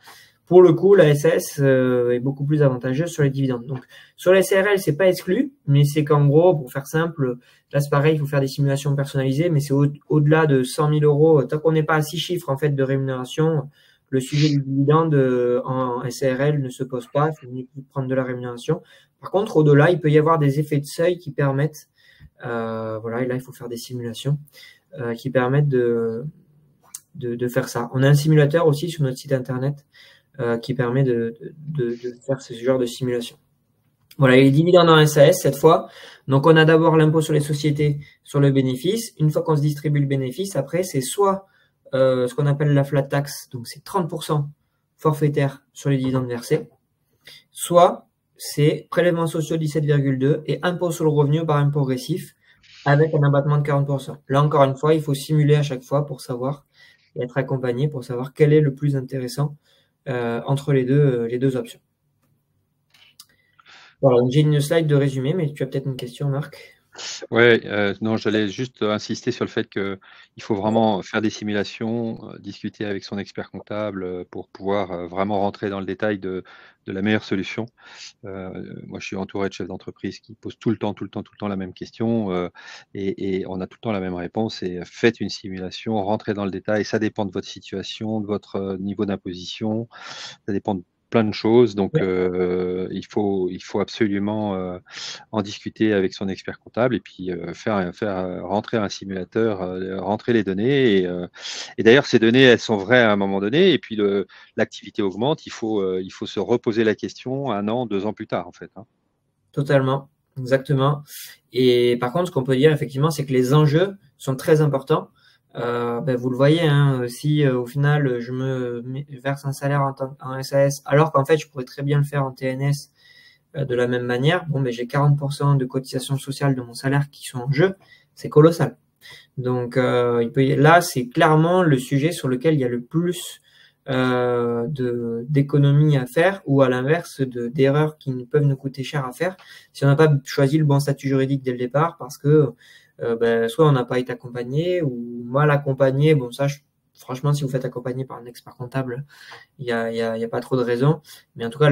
Pour le coup, la SAS est beaucoup plus avantageuse sur les dividendes. Donc, sur les SRL, c'est pas exclu, mais c'est qu'en gros, pour faire simple, là, c'est pareil, il faut faire des simulations personnalisées, mais c'est au-delà de 100 000 euros. Tant qu'on n'est pas à 6 chiffres, en fait, de rémunération, le sujet du dividende en SRL ne se pose pas. Il faut uniquement prendre de la rémunération. Par contre, au-delà, il peut y avoir des effets de seuil qui permettent, voilà, et là, il faut faire des simulations, qui permettent de faire ça. On a un simulateur aussi sur notre site internet, qui permet de faire ce genre de simulation. Voilà, les dividendes en SAS cette fois. Donc, on a d'abord l'impôt sur les sociétés sur le bénéfice. Une fois qu'on se distribue le bénéfice, après, c'est soit ce qu'on appelle la flat tax, donc c'est 30% forfaitaire sur les dividendes versés, soit c'est prélèvements sociaux 17,2 et impôt sur le revenu par impôt progressif avec un abattement de 40%. Là, encore une fois, il faut simuler à chaque fois pour savoir et être accompagné pour savoir quel est le plus intéressant entre les deux options. Voilà, j'ai une slide de résumé, mais tu as peut-être une question, Marc? Ouais, non, j'allais juste insister sur le fait qu'il faut vraiment faire des simulations, discuter avec son expert comptable pour pouvoir vraiment rentrer dans le détail de la meilleure solution. Moi, je suis entouré de chefs d'entreprise qui posent tout le temps la même question et on a tout le temps la même réponse. Et faites une simulation, rentrez dans le détail. Ça dépend de votre situation, de votre niveau d'imposition, ça dépend de plein de choses. Donc, il faut absolument en discuter avec son expert comptable et puis faire rentrer un simulateur, rentrer les données. Et d'ailleurs, ces données, elles sont vraies à un moment donné. Et puis, l'activité augmente. Il faut se reposer la question 1 an, 2 ans plus tard, en fait. Hein. Totalement, exactement. Et par contre, ce qu'on peut dire, effectivement, c'est que les enjeux sont très importants. Vous le voyez, hein, si au final je me verse un salaire en SAS, alors qu'en fait je pourrais très bien le faire en TNS de la même manière, bon, j'ai 40% de cotisation sociale de mon salaire qui sont en jeu, c'est colossal. Donc là, c'est clairement le sujet sur lequel il y a le plus d'économies à faire ou à l'inverse d'erreurs qui peuvent nous coûter cher à faire si on n'a pas choisi le bon statut juridique dès le départ parce que soit on n'a pas été accompagné ou mal accompagné. Bon, ça, franchement, si vous faites accompagner par un expert comptable, il y a pas trop de raisons. Mais en tout cas,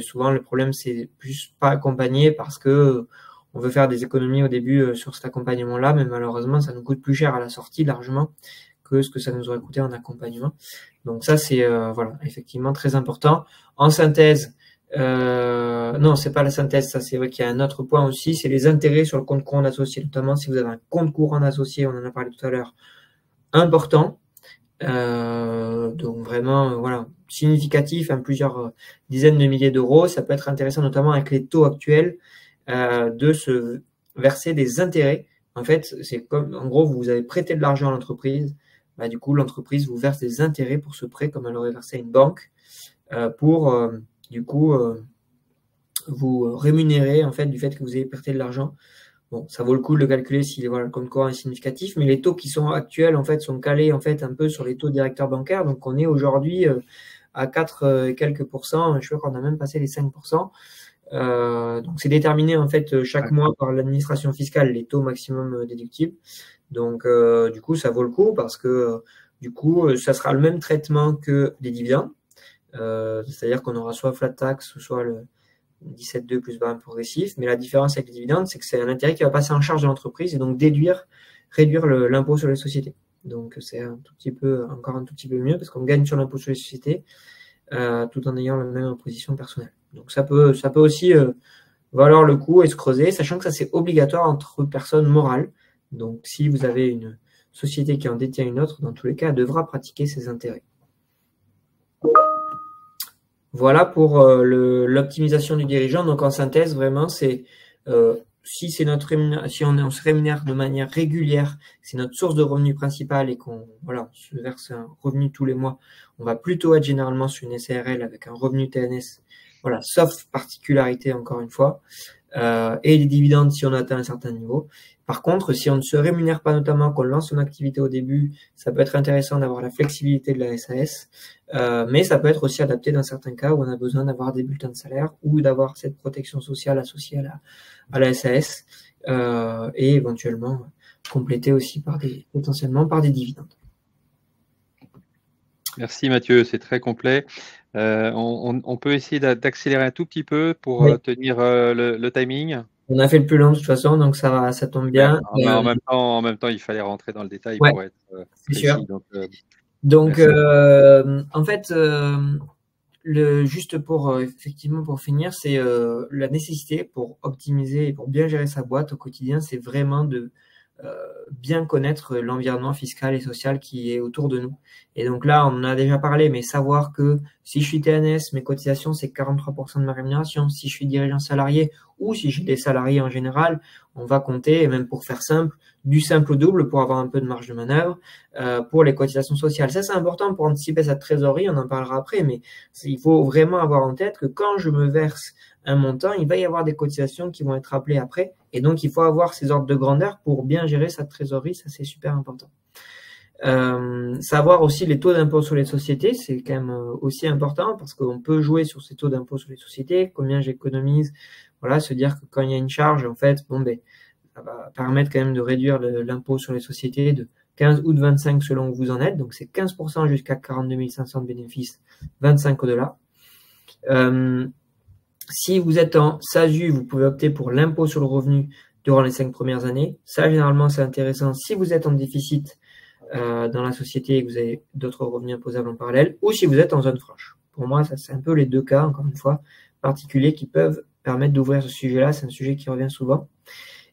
souvent, le problème, c'est plus pas accompagné parce que on veut faire des économies au début sur cet accompagnement-là, mais malheureusement, ça nous coûte plus cher à la sortie largement que ce que ça nous aurait coûté en accompagnement. Donc ça, c'est voilà, effectivement très important. En synthèse, non, c'est pas la synthèse, ça c'est vrai qu'il y a un autre point aussi, c'est les intérêts sur le compte courant associé, notamment si vous avez un compte courant associé, on en a parlé tout à l'heure, important. Donc vraiment, voilà, significatif, hein, plusieurs dizaines de milliers d'euros. Ça peut être intéressant, notamment avec les taux actuels, de se verser des intérêts. En fait, c'est comme, en gros, vous avez prêté de l'argent à l'entreprise. Bah, du coup, l'entreprise vous verse des intérêts pour ce prêt, comme elle aurait versé à une banque, pour du coup vous rémunérer en fait du fait que vous avez prêté de l'argent. Bon, ça vaut le coup de le calculer si voilà, le compte courant est significatif, mais les taux qui sont actuels en fait sont calés en fait un peu sur les taux directeurs bancaires. Donc on est aujourd'hui à 4 et quelques pourcents. Je crois qu'on a même passé les 5%. Donc c'est déterminé en fait chaque mois par l'administration fiscale les taux maximum déductibles. Donc du coup ça vaut le coup parce que du coup ça sera le même traitement que les dividendes. C'est-à-dire qu'on aura soit flat tax, soit le 17,2 plus barème progressif. Mais la différence avec les dividendes, c'est que c'est un intérêt qui va passer en charge de l'entreprise et donc réduire l'impôt sur les sociétés. Donc c'est encore un tout petit peu mieux parce qu'on gagne sur l'impôt sur les sociétés tout en ayant la même imposition personnelle. Donc ça peut aussi valoir le coup et se creuser, sachant que ça c'est obligatoire entre personnes morales. Donc si vous avez une société qui en détient une autre, dans tous les cas, elle devra pratiquer ses intérêts. Voilà pour l'optimisation du dirigeant. Donc en synthèse, vraiment, c'est si on se rémunère de manière régulière, c'est notre source de revenu principale et qu'on se verse un revenu tous les mois, on va plutôt être généralement sur une SARL avec un revenu TNS, sauf particularité encore une fois, et les dividendes si on atteint un certain niveau. Par contre, si on ne se rémunère pas, notamment qu'on lance son activité au début, ça peut être intéressant d'avoir la flexibilité de la SAS, mais ça peut être aussi adapté dans certains cas où on a besoin d'avoir des bulletins de salaire ou d'avoir cette protection sociale associée à la SAS et éventuellement complété aussi potentiellement par des dividendes. Merci Mathieu, c'est très complet. On peut essayer d'accélérer un tout petit peu pour tenir le timing. On a fait le plus long de toute façon, donc ça tombe bien. En même temps, il fallait rentrer dans le détail pour être précis. Sûr. Donc en fait, juste pour effectivement pour finir, c'est la nécessité pour optimiser et pour bien gérer sa boîte au quotidien, c'est vraiment de bien connaître l'environnement fiscal et social qui est autour de nous. Et donc là, on en a déjà parlé, mais savoir que si je suis TNS, mes cotisations, c'est 43% de ma rémunération. Si je suis dirigeant salarié ou si j'ai des salariés en général, on va compter, et même pour faire simple, du simple au double pour avoir un peu de marge de manœuvre pour les cotisations sociales. Ça, c'est important pour anticiper sa trésorerie, on en parlera après, mais il faut vraiment avoir en tête que quand je me verse un montant, il va y avoir des cotisations qui vont être appelées après. Et donc, il faut avoir ces ordres de grandeur pour bien gérer sa trésorerie. Ça, c'est super important. Savoir aussi les taux d'impôt sur les sociétés, c'est quand même aussi important parce qu'on peut jouer sur ces taux d'impôt sur les sociétés, combien j'économise. Voilà, se dire que quand il y a une charge, en fait, ça va permettre quand même de réduire l'impôt sur les sociétés de 15 ou de 25 selon où vous en êtes. Donc, c'est 15% jusqu'à 42 500 de bénéfices, 25 au-delà. Si vous êtes en SASU, vous pouvez opter pour l'impôt sur le revenu durant les 5 premières années. Ça, généralement, c'est intéressant si vous êtes en déficit dans la société et que vous avez d'autres revenus imposables en parallèle, ou si vous êtes en zone franche. Pour moi, ça c'est un peu les deux cas, encore une fois, particuliers qui peuvent permettre d'ouvrir ce sujet-là. C'est un sujet qui revient souvent.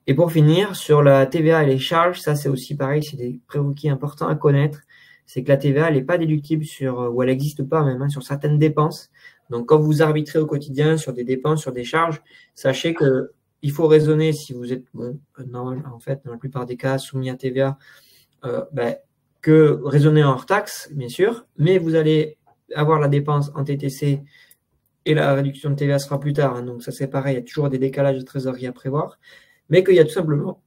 Et pour finir, sur la TVA et les charges, ça c'est aussi pareil, c'est des prérequis importants à connaître. C'est que la TVA, elle n'est pas déductible ou elle n'existe pas même, sur certaines dépenses. Donc, quand vous arbitrez au quotidien sur des dépenses, sur des charges, sachez que il faut raisonner si vous êtes, en fait, dans la plupart des cas, soumis à TVA, que raisonner en hors taxe, bien sûr, mais vous allez avoir la dépense en TTC et la réduction de TVA sera plus tard. Donc, ça c'est pareil, il y a toujours des décalages de trésorerie à prévoir, mais qu'il y a tout simplement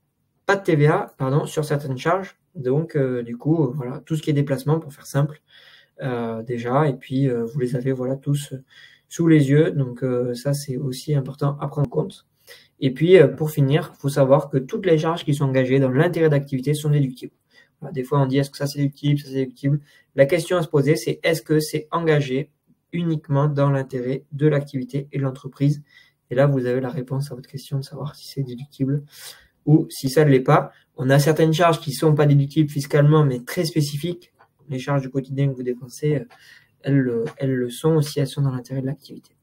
pas de TVA, sur certaines charges. Donc, du coup, voilà, tout ce qui est déplacement, pour faire simple, déjà, et puis vous les avez voilà tous sous les yeux. Donc ça, c'est aussi important à prendre en compte. Et puis pour finir, il faut savoir que toutes les charges qui sont engagées dans l'intérêt d'activité sont déductibles. Voilà, des fois, on dit est-ce que ça c'est déductible, ça c'est déductible. La question à se poser, c'est est-ce que c'est engagé uniquement dans l'intérêt de l'activité et de l'entreprise? Et là, vous avez la réponse à votre question de savoir si c'est déductible ou si ça ne l'est pas. On a certaines charges qui ne sont pas déductibles fiscalement, mais très spécifiques. Les charges du quotidien que vous dépensez, elles le sont aussi, elles sont dans l'intérêt de l'activité.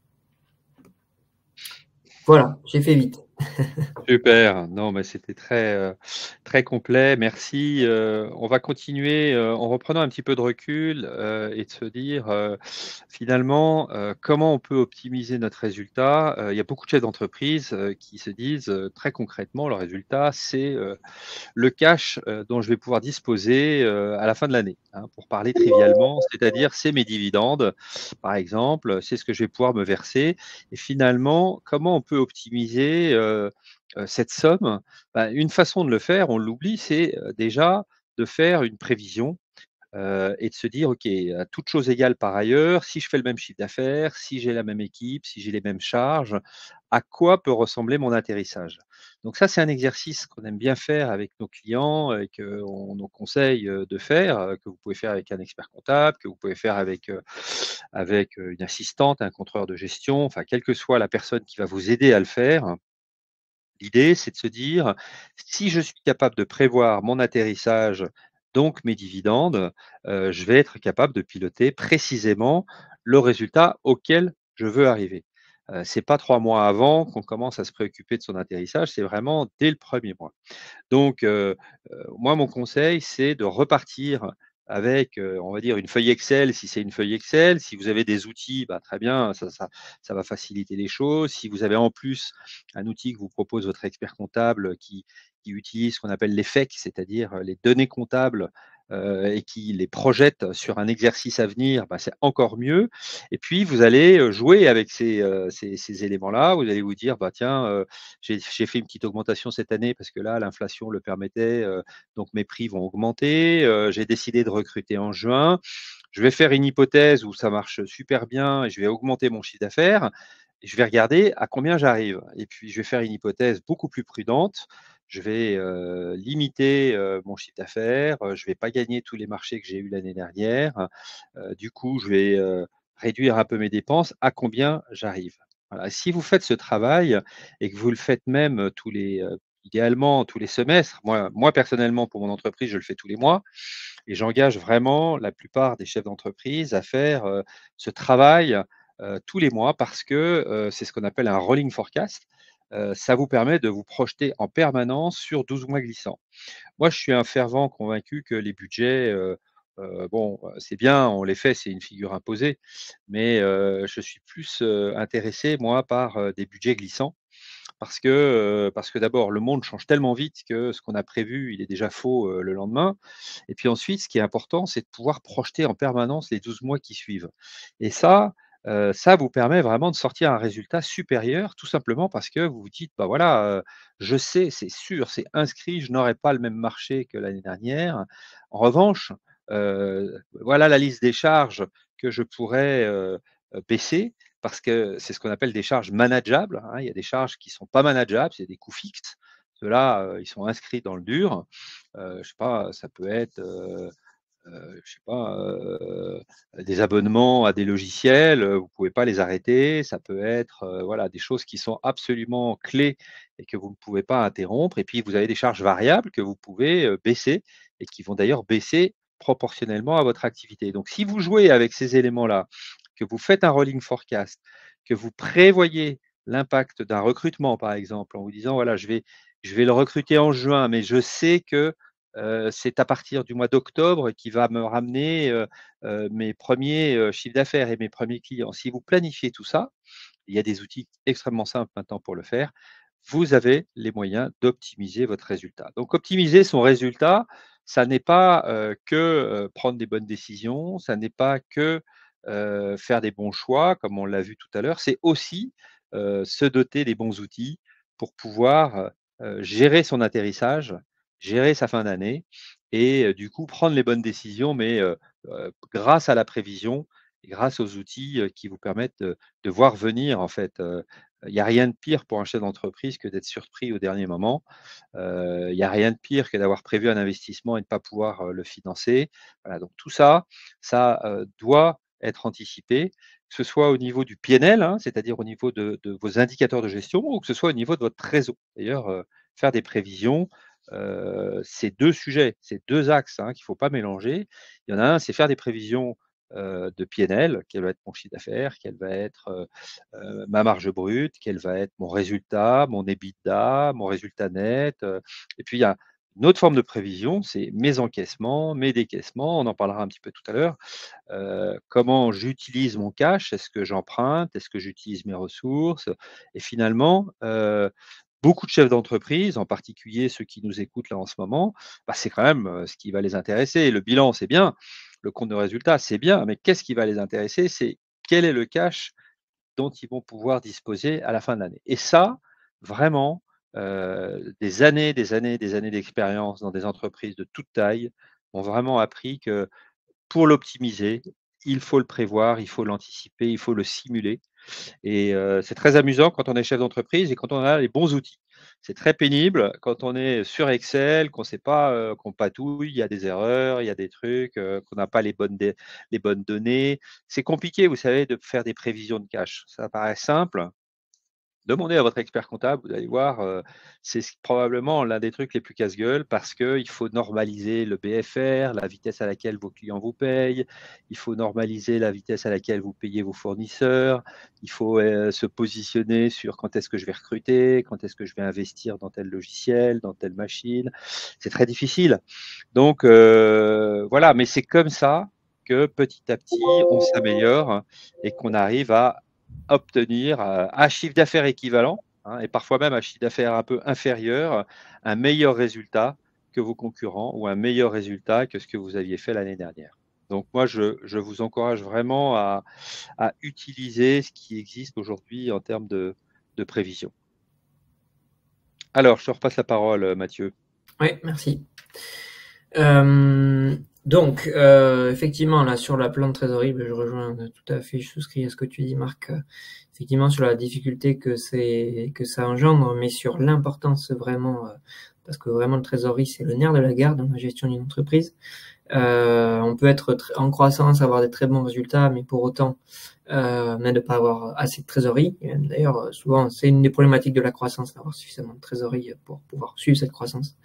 Voilà, j'ai fait vite. Super, non, mais c'était très complet, merci. On va continuer en reprenant un petit peu de recul et de se dire finalement comment on peut optimiser notre résultat. Il y a beaucoup de chefs d'entreprise qui se disent très concrètement, le résultat, c'est le cash dont je vais pouvoir disposer à la fin de l'année, hein, pour parler trivialement, c'est-à-dire c'est mes dividendes, par exemple, c'est ce que je vais pouvoir me verser. Et finalement, comment on peut optimiser cette somme? Bah, une façon de le faire, on l'oublie, c'est déjà de faire une prévision et de se dire: «OK, à toutes choses égales par ailleurs, si je fais le même chiffre d'affaires, si j'ai la même équipe, si j'ai les mêmes charges, à quoi peut ressembler mon atterrissage?» Donc ça, c'est un exercice qu'on aime bien faire avec nos clients et qu'on nous conseille, de faire, que vous pouvez faire avec un expert comptable, que vous pouvez faire avec une assistante, un contrôleur de gestion, enfin, quelle que soit la personne qui va vous aider à le faire. L'idée, c'est de se dire: «Si je suis capable de prévoir mon atterrissage, donc mes dividendes, je vais être capable de piloter précisément le résultat auquel je veux arriver». C'est pas 3 mois avant qu'on commence à se préoccuper de son atterrissage, c'est vraiment dès le premier mois. Donc, moi, mon conseil, c'est de repartir avec, on va dire une feuille Excel, si c'est une feuille Excel. Si vous avez des outils, bah, très bien, ça va faciliter les choses. Si vous avez en plus un outil que vous propose votre expert comptable qui utilise ce qu'on appelle les FEC, c'est-à-dire, les données comptables, et qui les projette sur un exercice à venir, bah, c'est encore mieux. Et puis vous allez, jouer avec ces éléments-là. Vous allez vous dire: «Bah, tiens, j'ai fait une petite augmentation cette année parce que là, l'inflation le permettait, donc mes prix vont augmenter. J'ai décidé de recruter en juin. Je vais faire une hypothèse où ça marche super bien et je vais augmenter mon chiffre d'affaires et je vais regarder à combien j'arrive et puis je vais faire une hypothèse beaucoup plus prudente. Je vais, limiter, mon chiffre d'affaires, je vais pas gagner tous les marchés que j'ai eus l'année dernière. Du coup, je vais, réduire un peu mes dépenses. À combien j'arrive?» Voilà, si vous faites ce travail et que vous le faites même, idéalement tous les semestres, moi personnellement pour mon entreprise, je le fais tous les mois et j'engage vraiment la plupart des chefs d'entreprise à faire, ce travail, tous les mois parce que, c'est ce qu'on appelle un rolling forecast. Ça vous permet de vous projeter en permanence sur 12 mois glissants. Moi, je suis un fervent convaincu que les budgets, bon, c'est bien, on les fait, c'est une figure imposée, mais je suis plus, intéressé moi par, des budgets glissants parce que d'abord le monde change tellement vite que ce qu'on a prévu, il est déjà faux, le lendemain et puis ensuite ce qui est important, c'est de pouvoir projeter en permanence les 12 mois qui suivent et ça vous permet vraiment de sortir un résultat supérieur, tout simplement parce que vous vous dites: «Bah, voilà, je sais, c'est sûr, c'est inscrit, je n'aurai pas le même marché que l'année dernière. En revanche, voilà la liste des charges que je pourrais, baisser parce que c'est ce qu'on appelle des charges manageables, hein. Il y a des charges qui sont pas manageables, c'est des coûts fixes. Ceux-là, ils sont inscrits dans le dur. Je sais pas, ça peut être, je sais pas, des abonnements à des logiciels, vous pouvez pas les arrêter. Ça peut être, voilà, des choses qui sont absolument clés et que vous ne pouvez pas interrompre et puis vous avez des charges variables que vous pouvez, baisser et qui vont d'ailleurs baisser proportionnellement à votre activité. Donc si vous jouez avec ces éléments-là, que vous faites un rolling forecast, que vous prévoyez l'impact d'un recrutement, par exemple, en vous disant: «Voilà, je vais le recruter en juin, mais je sais que c'est à partir du mois d'octobre qui va me ramener, mes premiers chiffres d'affaires et mes premiers clients. Si vous planifiez tout ça, il y a des outils extrêmement simples maintenant pour le faire, vous avez les moyens d'optimiser votre résultat. Donc optimiser son résultat, ça n'est pas, que, prendre des bonnes décisions, ça n'est pas que, faire des bons choix comme on l'a vu tout à l'heure, c'est aussi, se doter des bons outils pour pouvoir, gérer son atterrissage, gérer sa fin d'année et du coup prendre les bonnes décisions, mais grâce à la prévision et grâce aux outils qui vous permettent de voir venir en fait. Il n'y a rien de pire pour un chef d'entreprise que d'être surpris au dernier moment. Il n'y a rien de pire que d'avoir prévu un investissement et de ne pas pouvoir le financer. Voilà, donc tout ça, ça doit être anticipé, que ce soit au niveau du PNL, hein, c'est-à-dire au niveau de vos indicateurs de gestion, ou que ce soit au niveau de votre trésor. D'ailleurs, faire des prévisions, c'est deux sujets, c'est deux axes hein, qu'il ne faut pas mélanger. Il y en a un, c'est faire des prévisions de PNL, quel va être mon chiffre d'affaires, quelle va être ma marge brute, quel va être mon résultat, mon EBITDA, mon résultat net. Et puis, il y a une autre forme de prévision, c'est mes encaissements, mes décaissements, on en parlera un petit peu tout à l'heure. Comment j'utilise mon cash, est-ce que j'emprunte, est-ce que j'utilise mes ressources? Et finalement, beaucoup de chefs d'entreprise, en particulier ceux qui nous écoutent là en ce moment, bah, c'est quand même ce qui va les intéresser. Le bilan, c'est bien, le compte de résultat, c'est bien, mais qu'est-ce qui va les intéresser? C'est quel est le cash dont ils vont pouvoir disposer à la fin de l'année. Et ça, vraiment, des années, des années, des années d'expérience dans des entreprises de toute taille m'ont vraiment appris que pour l'optimiser, il faut le prévoir, il faut l'anticiper, il faut le simuler. Et c'est très amusant quand on est chef d'entreprise et quand on a les bons outils. C'est très pénible quand on est sur Excel, qu'on ne sait pas, qu'on patouille, il y a des erreurs, il y a des trucs, qu'on n'a pas les bonnes données. C'est compliqué, vous savez, de faire des prévisions de cash. Ça paraît simple. Demandez à votre expert comptable, vous allez voir, c'est probablement l'un des trucs les plus casse-gueule parce qu'il faut normaliser le BFR, la vitesse à laquelle vos clients vous payent, il faut normaliser la vitesse à laquelle vous payez vos fournisseurs, il faut se positionner sur quand est-ce que je vais recruter, quand est-ce que je vais investir dans tel logiciel, dans telle machine. C'est très difficile. Donc voilà, mais c'est comme ça que petit à petit, on s'améliore et qu'on arrive à obtenir un chiffre d'affaires équivalent hein, et parfois même un chiffre d'affaires un peu inférieur, un meilleur résultat que vos concurrents ou un meilleur résultat que ce que vous aviez fait l'année dernière. Donc moi, je vous encourage vraiment à utiliser ce qui existe aujourd'hui en termes de prévision. Alors, je te repasse la parole, Mathieu. Oui, merci. Donc, effectivement, là, sur la plan de trésorerie, je rejoins tout à fait, je souscris à ce que tu dis, Marc. Effectivement, sur la difficulté que ça engendre, mais sur l'importance vraiment, parce que vraiment, le trésorerie, c'est le nerf de la guerre dans la gestion d'une entreprise. On peut être en croissance, avoir des très bons résultats, mais pour autant, ne pas avoir assez de trésorerie. D'ailleurs, souvent, c'est une des problématiques de la croissance, d'avoir suffisamment de trésorerie pour pouvoir suivre cette croissance.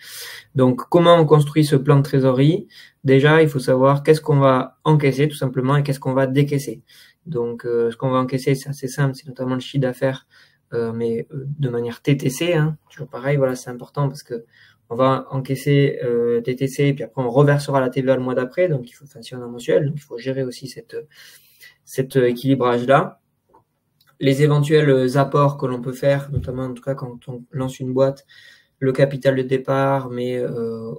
Donc, comment on construit ce plan de trésorerie? Déjà, il faut savoir qu'est-ce qu'on va encaisser, tout simplement, et qu'est-ce qu'on va décaisser. Donc, ce qu'on va encaisser, c'est assez simple, c'est notamment le chiffre d'affaires, mais de manière TTC, hein. Toujours pareil, voilà, c'est important parce que on va encaisser TTC, puis après on reversera la TVA le mois d'après, donc il faut fonctionner en mensuel, donc il faut gérer aussi cet équilibrage-là. Les éventuels apports que l'on peut faire, notamment en tout cas quand on lance une boîte, le capital de départ, mais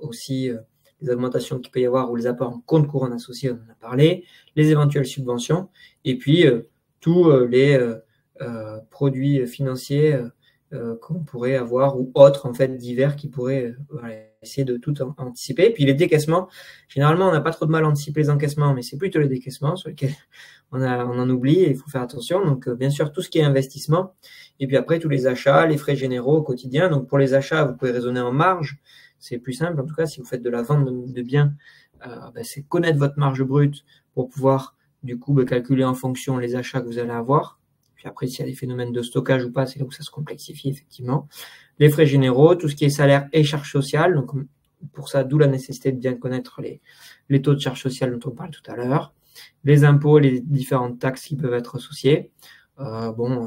aussi les augmentations qu'il peut y avoir ou les apports en compte courant associés, on en a parlé, les éventuelles subventions, et puis tous les produits financiers qu'on pourrait avoir ou autres en fait divers qui pourraient essayer de tout anticiper. Puis les décaissements, généralement on n'a pas trop de mal à anticiper les encaissements, mais c'est plutôt les décaissements sur lesquels on en oublie et il faut faire attention. Donc bien sûr tout ce qui est investissement et puis après tous les achats, les frais généraux au quotidien. Donc pour les achats vous pouvez raisonner en marge, c'est plus simple en tout cas si vous faites de la vente de biens, c'est connaître votre marge brute pour pouvoir du coup calculer en fonction les achats que vous allez avoir. Puis après, s'il y a des phénomènes de stockage ou pas, c'est là où ça se complexifie, effectivement. Les frais généraux, tout ce qui est salaire et charges sociales. Donc, pour ça, d'où la nécessité de bien connaître les taux de charges sociales dont on parle tout à l'heure. Les impôts, les différentes taxes qui peuvent être associées.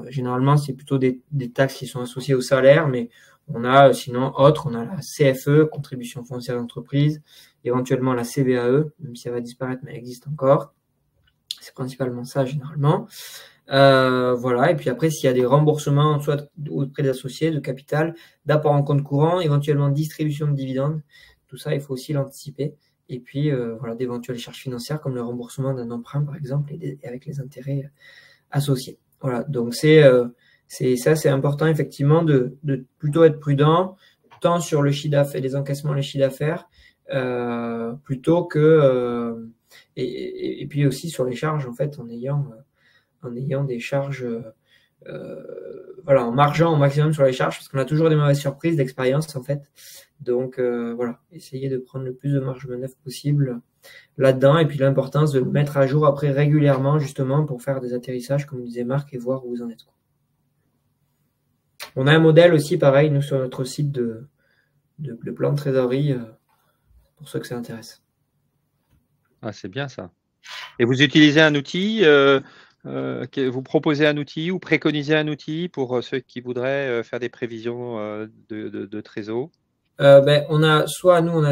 Généralement, c'est plutôt des taxes qui sont associées au salaire, mais on a sinon autres. On a la CFE, contribution foncière d'entreprise, éventuellement la CVAE, même si ça va disparaître, mais elle existe encore. C'est principalement ça, généralement. Voilà, et puis après, s'il y a des remboursements, soit auprès d'associés, de capital, d'apport en compte courant, éventuellement distribution de dividendes, tout ça, il faut aussi l'anticiper. Et puis, voilà, d'éventuelles charges financières comme le remboursement d'un emprunt, par exemple, et avec les intérêts associés. Voilà, donc c'est important, effectivement, de plutôt être prudent, tant sur le chiffre d'affaires, les encaissements, les chiffres d'affaires, plutôt que et puis aussi sur les charges en fait en ayant des charges voilà, en margeant au maximum sur les charges, parce qu'on a toujours des mauvaises surprises d'expérience, en fait. Donc, voilà, essayer de prendre le plus de marge de manœuvre possible là-dedans. Et puis, l'importance de le mettre à jour après régulièrement, justement, pour faire des atterrissages, comme disait Marc, et voir où vous en êtes. On a un modèle aussi, pareil, nous, sur notre site de plan de trésorerie, pour ceux que ça intéresse. Ah, c'est bien ça. Et vous utilisez un outil, vous proposez un outil ou préconisez un outil pour ceux qui voudraient faire des prévisions de trésor? Ben, on a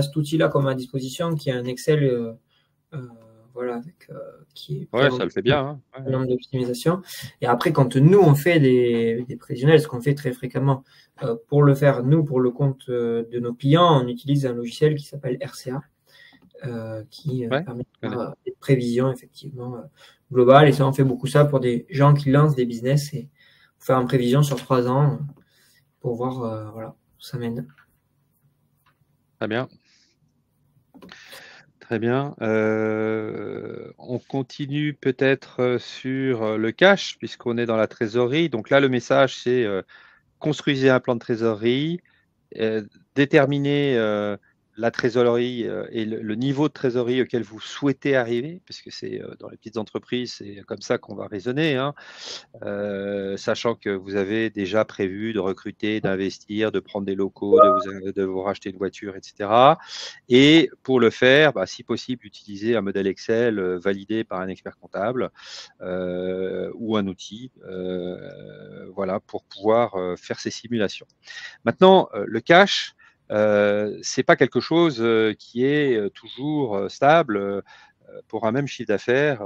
cet outil-là comme à disposition, qui est un Excel, voilà, qui est Ouais, vraiment ça le fait bien. Hein. un nombre d'optimisation. Et après, quand nous, on fait des prévisionnels, ce qu'on fait très fréquemment, pour le faire, nous, pour le compte de nos clients, on utilise un logiciel qui s'appelle RCA, qui Ouais, permet je de connais. faire des prévisions, effectivement, globales. Et ça, on fait beaucoup ça pour des gens qui lancent des business et faire une prévision sur 3 ans pour voir, voilà, où ça mène. Très bien. Très bien. On continue peut-être sur le cash, puisqu'on est dans la trésorerie. Donc là, le message, c'est construisez un plan de trésorerie, déterminez la trésorerie et le niveau de trésorerie auquel vous souhaitez arriver, puisque c'est dans les petites entreprises, c'est comme ça qu'on va raisonner, hein. Sachant que vous avez déjà prévu de recruter, d'investir, de prendre des locaux, de vous racheter une voiture, etc. Et pour le faire, bah, si possible, utiliser un modèle Excel validé par un expert comptable ou un outil, voilà, pour pouvoir faire ces simulations. Maintenant, le cash, c'est pas quelque chose qui est toujours stable. Pour un même chiffre d'affaires,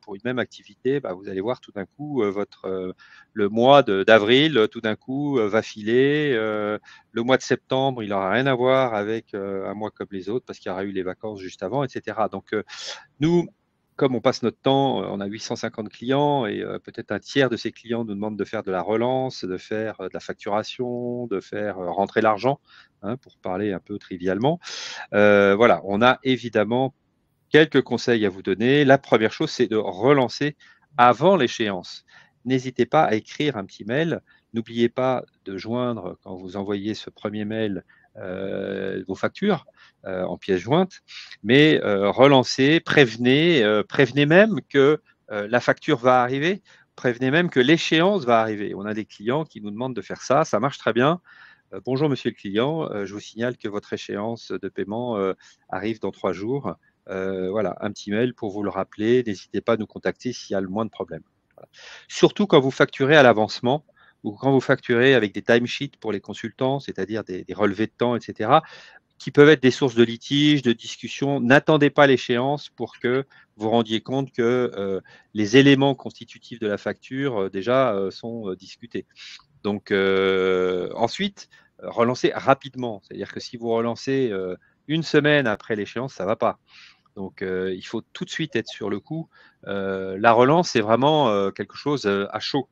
pour une même activité, bah, vous allez voir tout d'un coup le mois d'avril, tout d'un coup va filer. Le mois de septembre, il n'aura rien à voir avec un mois comme les autres parce qu'il y aura eu les vacances juste avant, etc. Donc nous, comme on passe notre temps, on a 850 clients et peut-être un tiers de ces clients nous demandent de faire de la relance, de faire de la facturation, de faire rentrer l'argent, hein, pour parler un peu trivialement. Voilà, on a évidemment quelques conseils à vous donner. La première chose, c'est de relancer avant l'échéance. N'hésitez pas à écrire un petit mail. N'oubliez pas de joindre, quand vous envoyez ce premier mail, vos factures en pièces jointes, mais relancez, prévenez même que la facture va arriver, prévenez même que l'échéance va arriver. On a des clients qui nous demandent de faire ça, ça marche très bien. Bonjour monsieur le client, je vous signale que votre échéance de paiement arrive dans 3 jours. Voilà, un petit mail pour vous le rappeler. N'hésitez pas à nous contacter s'il y a le moins de problèmes. Voilà. Surtout quand vous facturez à l'avancement ou quand vous facturez avec des timesheets pour les consultants, c'est-à-dire des relevés de temps, etc., qui peuvent être des sources de litiges, de discussions. N'attendez pas l'échéance pour que vous rendiez compte que les éléments constitutifs de la facture déjà sont discutés. Donc ensuite, relancez rapidement. C'est-à-dire que si vous relancez une semaine après l'échéance, ça ne va pas. Donc il faut tout de suite être sur le coup. La relance, c'est vraiment quelque chose à chaud.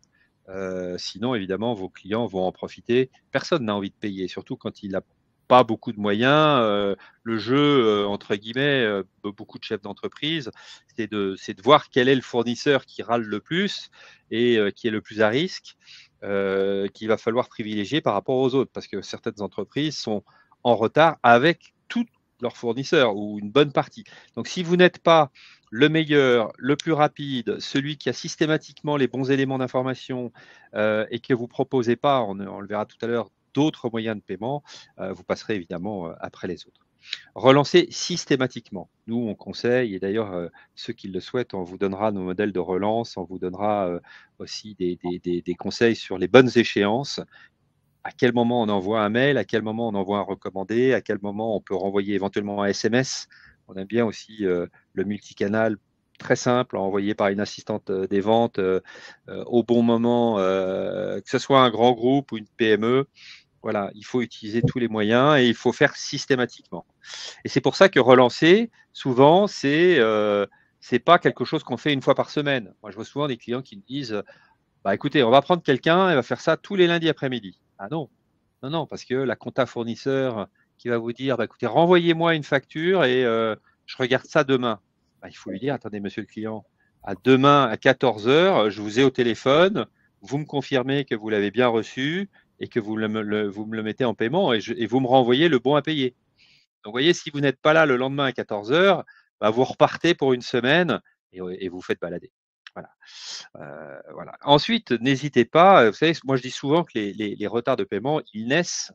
Sinon, évidemment, vos clients vont en profiter. Personne n'a envie de payer, surtout quand il n'a pas beaucoup de moyens. Le jeu, entre guillemets, beaucoup de chefs d'entreprise, c'est de voir quel est le fournisseur qui râle le plus et qui est le plus à risque, qu'il va falloir privilégier par rapport aux autres, parce que certaines entreprises sont en retard avec tous leurs fournisseurs ou une bonne partie. Donc, si vous n'êtes pas le meilleur, le plus rapide, celui qui a systématiquement les bons éléments d'information et que vous ne proposez pas, on le verra tout à l'heure, d'autres moyens de paiement, vous passerez évidemment après les autres. Relancez systématiquement. Nous, on conseille, et d'ailleurs, ceux qui le souhaitent, on vous donnera nos modèles de relance, on vous donnera aussi des conseils sur les bonnes échéances. À quel moment on envoie un mail, à quel moment on envoie un recommandé, à quel moment on peut renvoyer éventuellement un SMS. On aime bien aussi le multicanal très simple, envoyé par une assistante des ventes au bon moment, que ce soit un grand groupe ou une PME. Voilà, il faut utiliser tous les moyens et il faut faire systématiquement. Et c'est pour ça que relancer, souvent, c'est pas quelque chose qu'on fait une fois par semaine. Moi, je vois souvent des clients qui me disent, bah, écoutez, on va prendre quelqu'un, il va faire ça tous les lundis après-midi. Ah non, non, non, parce que la compta fournisseur qui va vous dire, bah, écoutez, renvoyez-moi une facture et je regarde ça demain. Bah, il faut lui dire, attendez, monsieur le client, à demain à 14 heures, je vous ai au téléphone, vous me confirmez que vous l'avez bien reçu et que vous me le mettez en paiement et vous me renvoyez le bon à payer. Donc, vous voyez, si vous n'êtes pas là le lendemain à 14 heures, bah, vous repartez pour une semaine et vous faites balader. Voilà. Voilà. Ensuite, n'hésitez pas, vous savez, moi je dis souvent que les retards de paiement, ils naissent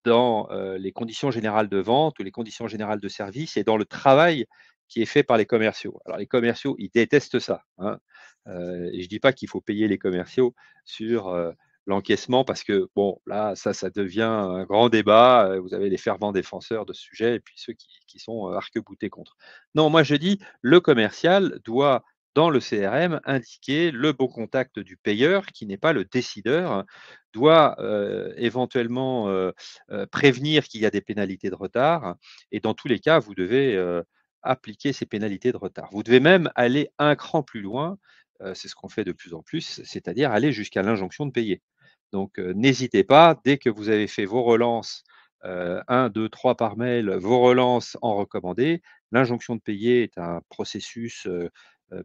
dans les conditions générales de vente ou les conditions générales de service et dans le travail qui est fait par les commerciaux. Alors les commerciaux, ils détestent ça, hein. Et je ne dis pas qu'il faut payer les commerciaux sur l'encaissement parce que, bon, là, ça devient un grand débat. Vous avez les fervents défenseurs de ce sujet et puis ceux qui sont arc-boutés contre. Non, moi je dis, le commercial doit dans le CRM indiquer le bon contact du payeur qui n'est pas le décideur, doit éventuellement prévenir qu'il y a des pénalités de retard et dans tous les cas, vous devez appliquer ces pénalités de retard. Vous devez même aller un cran plus loin, c'est ce qu'on fait de plus en plus, c'est-à-dire aller jusqu'à l'injonction de payer. Donc n'hésitez pas, dès que vous avez fait vos relances, 1, 2, 3 par mail, vos relances en recommandé, l'injonction de payer est un processus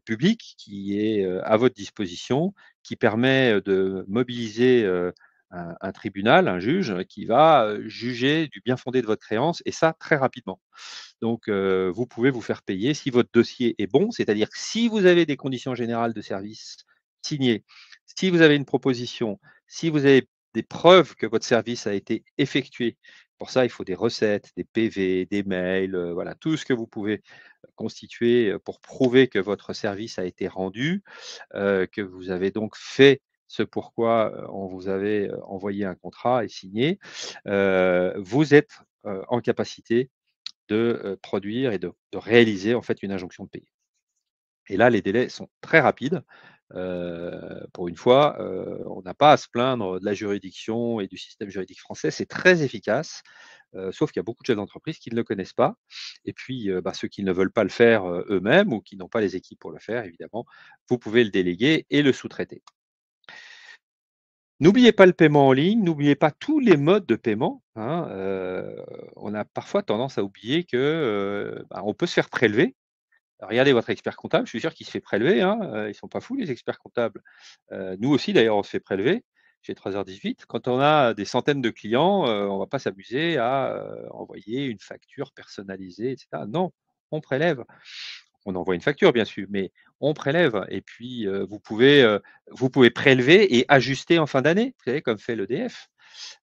public qui est à votre disposition, qui permet de mobiliser un tribunal, un juge, qui va juger du bien fondé de votre créance, et ça très rapidement. Donc, vous pouvez vous faire payer si votre dossier est bon, c'est-à-dire que si vous avez des conditions générales de service signées, si vous avez une proposition, si vous avez des preuves que votre service a été effectué. Pour ça, il faut des recettes, des PV, des mails, voilà, tout ce que vous pouvez constituer pour prouver que votre service a été rendu, que vous avez donc fait ce pourquoi on vous avait envoyé un contrat et signé. Vous êtes en capacité de produire et de réaliser en fait une injonction de payer. Et là, les délais sont très rapides. Pour une fois, on n'a pas à se plaindre de la juridiction et du système juridique français. C'est très efficace, sauf qu'il y a beaucoup de chefs d'entreprise qui ne le connaissent pas. Et puis, bah, ceux qui ne veulent pas le faire eux-mêmes ou qui n'ont pas les équipes pour le faire, évidemment, vous pouvez le déléguer et le sous-traiter. N'oubliez pas le paiement en ligne, n'oubliez pas tous les modes de paiement, hein. On a parfois tendance à oublier que bah, on peut se faire prélever. Regardez votre expert comptable, je suis sûr qu'il se fait prélever, hein, ils ne sont pas fous les experts comptables. Nous aussi d'ailleurs, on se fait prélever chez 3h18. Quand on a des centaines de clients, on ne va pas s'amuser à envoyer une facture personnalisée, et cetera. Non, on prélève. On envoie une facture bien sûr, mais on prélève et puis vous pouvez prélever et ajuster en fin d'année, vous savez comme fait l'EDF.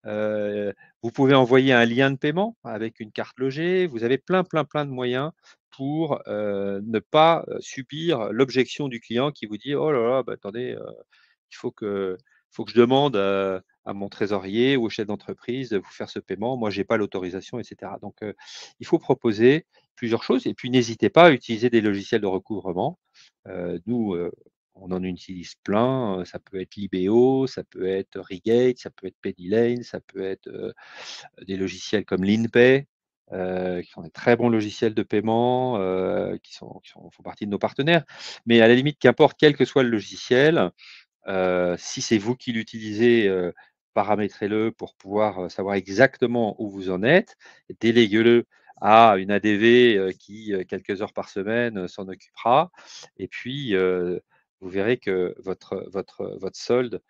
Vous pouvez envoyer un lien de paiement avec une carte logée. Vous avez plein de moyens pour ne pas subir l'objection du client qui vous dit: «Oh là là, bah, attendez, il faut que je demande à mon trésorier ou au chef d'entreprise de vous faire ce paiement. Moi, j'ai pas l'autorisation», et cetera. Donc, il faut proposer plusieurs choses et puis n'hésitez pas à utiliser des logiciels de recouvrement. Nous, on en utilise plein, ça peut être Libéo, ça peut être Regate, ça peut être Penny ça peut être, des logiciels comme LeanPay, qui sont des très bons logiciels de paiement, qui font partie de nos partenaires. Mais à la limite, qu'importe quel que soit le logiciel, si c'est vous qui l'utilisez, paramétrez-le pour pouvoir, savoir exactement où vous en êtes. Déléguez-le à une ADV, qui, quelques heures par semaine, s'en occupera et puis, vous verrez que votre solde,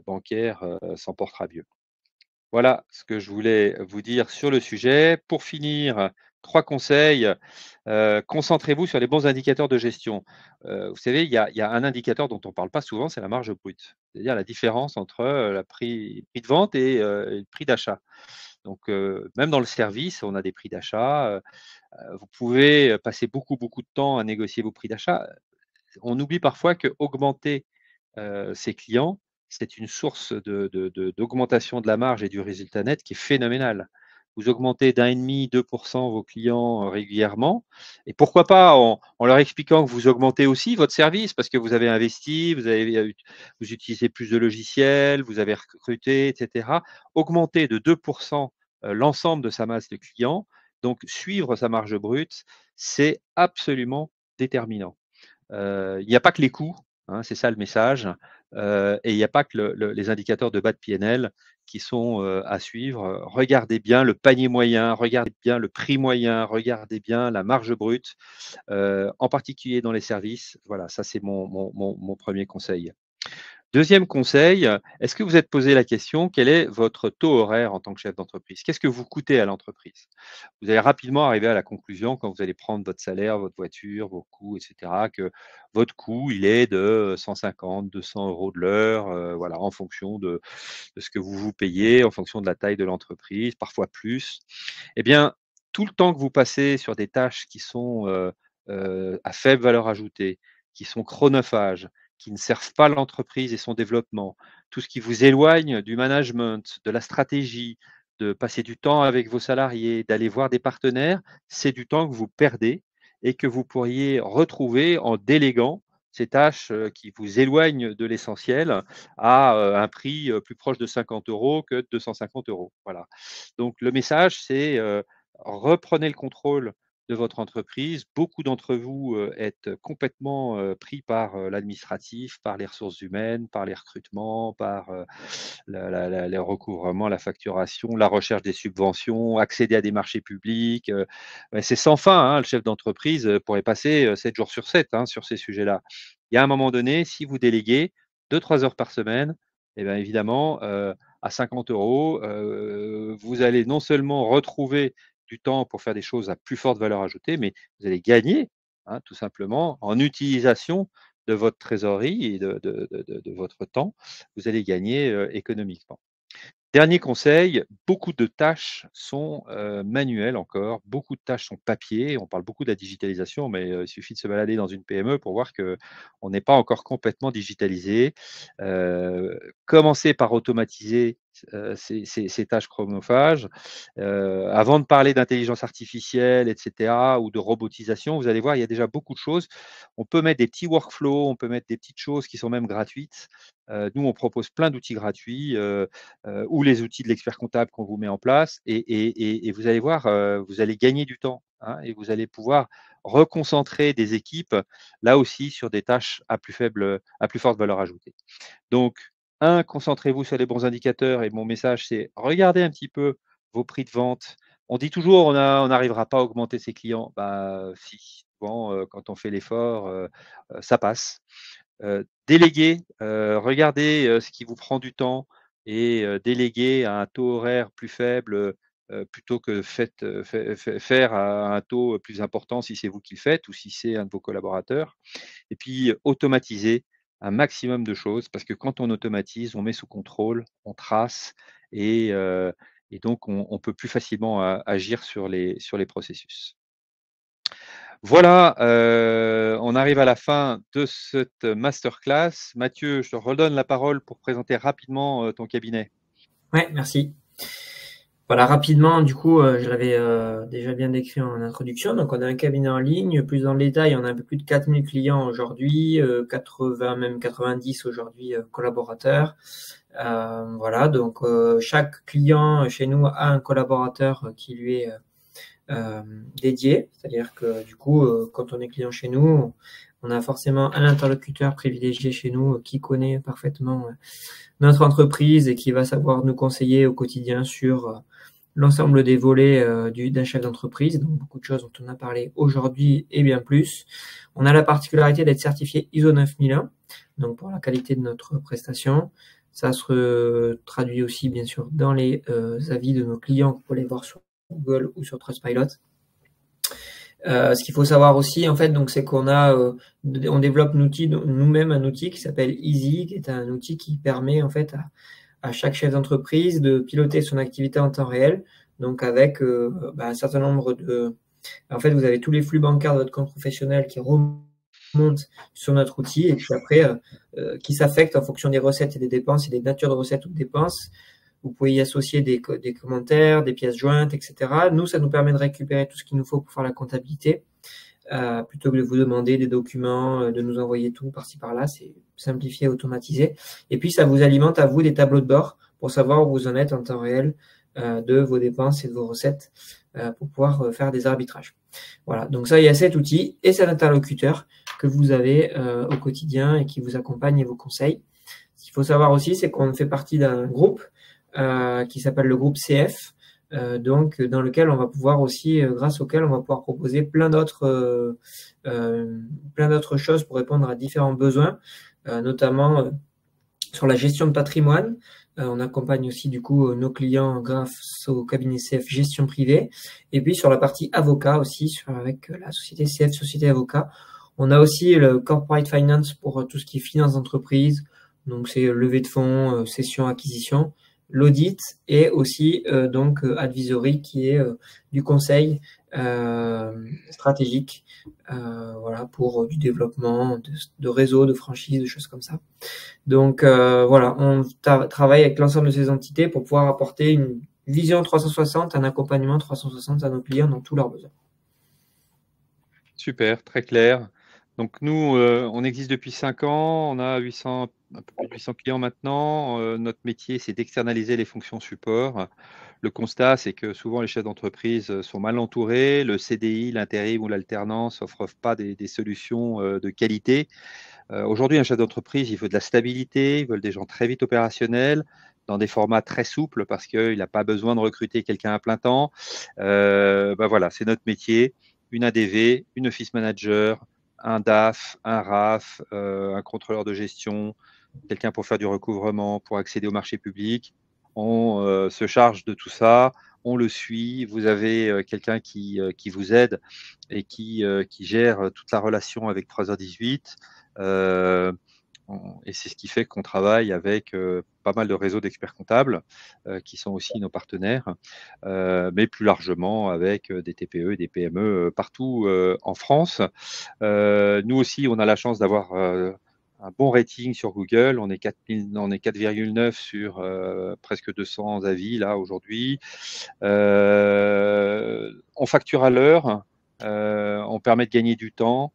bancaire, s'en portera mieux. Voilà ce que je voulais vous dire sur le sujet. Pour finir, 3 conseils. Concentrez-vous sur les bons indicateurs de gestion. Vous savez, il y a un indicateur dont on ne parle pas souvent, c'est la marge brute. C'est-à-dire la différence entre, le prix de vente et le prix d'achat. Donc, même dans le service, on a des prix d'achat, vous pouvez passer beaucoup de temps à négocier vos prix d'achat. On oublie parfois qu'augmenter ses clients, c'est une source d'augmentation de la marge et du résultat net qui est phénoménale. Vous augmentez d'1,5, 2% vos clients régulièrement. Et pourquoi pas en leur expliquant que vous augmentez aussi votre service parce que vous avez investi, vous utilisez plus de logiciels, vous avez recruté, etc. Augmenter de 2% l'ensemble de sa masse de clients, donc suivre sa marge brute, c'est absolument déterminant. Il n'y a pas que les coûts, hein, c'est ça le message. et il n'y a pas que les indicateurs de bas de PNL qui sont à suivre. Regardez bien le panier moyen, regardez bien le prix moyen, regardez bien la marge brute, en particulier dans les services. Voilà, ça c'est mon premier conseil. Deuxième conseil, est-ce que vous êtes posé la question, quel est votre taux horaire en tant que chef d'entreprise? Qu'est-ce que vous coûtez à l'entreprise? Vous allez rapidement arriver à la conclusion quand vous allez prendre votre salaire, votre voiture, vos coûts, etc., que votre coût, il est de 150, 200 € de l'heure, voilà, en fonction de ce que vous vous payez, en fonction de la taille de l'entreprise, parfois plus. Eh bien, tout le temps que vous passez sur des tâches qui sont à faible valeur ajoutée, qui sont chronophages, qui ne servent pas l'entreprise et son développement, tout ce qui vous éloigne du management, de la stratégie, de passer du temps avec vos salariés, d'aller voir des partenaires, c'est du temps que vous perdez et que vous pourriez retrouver en déléguant ces tâches qui vous éloignent de l'essentiel à un prix plus proche de 50 € que de 250 €. Voilà. Donc le message, c'est reprenez le contrôle de votre entreprise. Beaucoup d'entre vous êtes complètement pris par l'administratif, par les ressources humaines, par les recrutements, par les recouvrements, la facturation, la recherche des subventions, accéder à des marchés publics. C'est sans fin, hein, le chef d'entreprise pourrait passer 7 jours sur 7 hein, sur ces sujets-là. Il y a un moment donné, si vous déléguez 2-3 heures par semaine, eh bien évidemment, à 50 €, vous allez non seulement retrouver du temps pour faire des choses à plus forte valeur ajoutée, mais vous allez gagner, hein, tout simplement, en utilisation de votre trésorerie et de votre temps, vous allez gagner économiquement. Dernier conseil, beaucoup de tâches sont manuelles encore, beaucoup de tâches sont papier. On parle beaucoup de la digitalisation, mais il suffit de se balader dans une PME pour voir qu'on n'est pas encore complètement digitalisé. Commencez par automatiser ces tâches chronophages. Avant de parler d'intelligence artificielle, etc., ou de robotisation, vous allez voir, il y a déjà beaucoup de choses. On peut mettre des petits workflows, on peut mettre des petites choses qui sont même gratuites. Nous, on propose plein d'outils gratuits ou les outils de l'expert comptable qu'on vous met en place et vous allez voir, vous allez gagner du temps hein, et vous allez pouvoir reconcentrer des équipes là aussi sur des tâches à plus forte valeur ajoutée. Donc, concentrez-vous sur les bons indicateurs et mon message, c'est regardez un petit peu vos prix de vente. On dit toujours on n'arrivera pas à augmenter ses clients. Bah si, souvent, quand on fait l'effort, ça passe. Déléguer, regardez ce qui vous prend du temps et déléguer à un taux horaire plus faible plutôt que faire à un taux plus important si c'est vous qui le faites ou si c'est un de vos collaborateurs. Et puis automatiser un maximum de choses parce que quand on automatise, on met sous contrôle, on trace et donc on peut plus facilement agir sur les processus. Voilà, on arrive à la fin de cette masterclass. Mathieu, je te redonne la parole pour présenter rapidement ton cabinet. Ouais, merci. Voilà, rapidement, du coup, je l'avais déjà bien décrit en introduction. Donc, on a un cabinet en ligne. Plus dans le détail, on a un peu plus de 4000 clients aujourd'hui, 80, même 90 aujourd'hui collaborateurs. Voilà, donc chaque client chez nous a un collaborateur qui lui est dédié. C'est-à-dire que du coup, quand on est client chez nous, on a forcément un interlocuteur privilégié chez nous qui connaît parfaitement notre entreprise et qui va savoir nous conseiller au quotidien sur l'ensemble des volets d'un chef d'entreprise. Donc, beaucoup de choses dont on a parlé aujourd'hui et bien plus. On a la particularité d'être certifié ISO 9001, donc pour la qualité de notre prestation. Ça se traduit aussi, bien sûr, dans les avis de nos clients. Vous pouvez les voir sur Google ou sur Trustpilot. Ce qu'il faut savoir aussi, en fait, donc, c'est qu'on on développe nous-mêmes un outil qui s'appelle Easy, qui est un outil qui permet, en fait, à chaque chef d'entreprise de piloter son activité en temps réel. Donc, avec un certain nombre en fait, vous avez tous les flux bancaires de votre compte professionnel qui remontent sur notre outil et puis après, qui s'affectent en fonction des recettes et des dépenses et des natures de recettes ou de dépenses. Vous pouvez y associer des commentaires, des pièces jointes, etc. Nous, ça nous permet de récupérer tout ce qu'il nous faut pour faire la comptabilité, plutôt que de vous demander des documents, de nous envoyer tout par-ci par-là. C'est simplifié, automatisé. Et puis, ça vous alimente à vous des tableaux de bord pour savoir où vous en êtes en temps réel de vos dépenses et de vos recettes pour pouvoir faire des arbitrages. Voilà, donc ça, il y a cet outil et cet interlocuteur que vous avez au quotidien et qui vous accompagne et vous conseille. Ce qu'il faut savoir aussi, c'est qu'on fait partie d'un groupe qui s'appelle le groupe CF, donc dans lequel on va pouvoir aussi, grâce auquel on va pouvoir proposer plein d'autres choses pour répondre à différents besoins, notamment sur la gestion de patrimoine. On accompagne aussi du coup nos clients grâce au cabinet CF Gestion Privée. Et puis sur la partie avocat aussi, avec la société CF Société Avocat. On a aussi le Corporate Finance pour tout ce qui est finance d'entreprise. Donc c'est levée de fonds, cession, acquisition, l'audit et aussi donc advisory qui est du conseil stratégique, voilà, pour du développement de réseaux, de franchises, de choses comme ça. Donc voilà, on travaille avec l'ensemble de ces entités pour pouvoir apporter une vision 360, un accompagnement 360 à nos clients dans tous leurs besoins. Super, très clair. Donc nous, on existe depuis 5 ans, on a 800, un peu plus de 800 clients maintenant. Notre métier, c'est d'externaliser les fonctions support. Le constat, c'est que souvent les chefs d'entreprise sont mal entourés. Le CDI, l'intérim ou l'alternance n'offrent pas des solutions de qualité. Aujourd'hui, un chef d'entreprise, il veut de la stabilité, il veut des gens très vite opérationnels, dans des formats très souples parce qu'il n'a pas besoin de recruter quelqu'un à plein temps. Voilà, c'est notre métier. Une ADV, une office manager, un DAF, un RAF, un contrôleur de gestion, quelqu'un pour faire du recouvrement, pour accéder au marché public. On se charge de tout ça, on le suit. Vous avez quelqu'un qui vous aide et qui gère toute la relation avec 3h18. Et c'est ce qui fait qu'on travaille avec pas mal de réseaux d'experts comptables qui sont aussi nos partenaires, mais plus largement avec des TPE et des PME partout en France. Nous aussi, on a la chance d'avoir un bon rating sur Google. On est 4,9 sur presque 200 avis là aujourd'hui. On facture à l'heure, on permet de gagner du temps.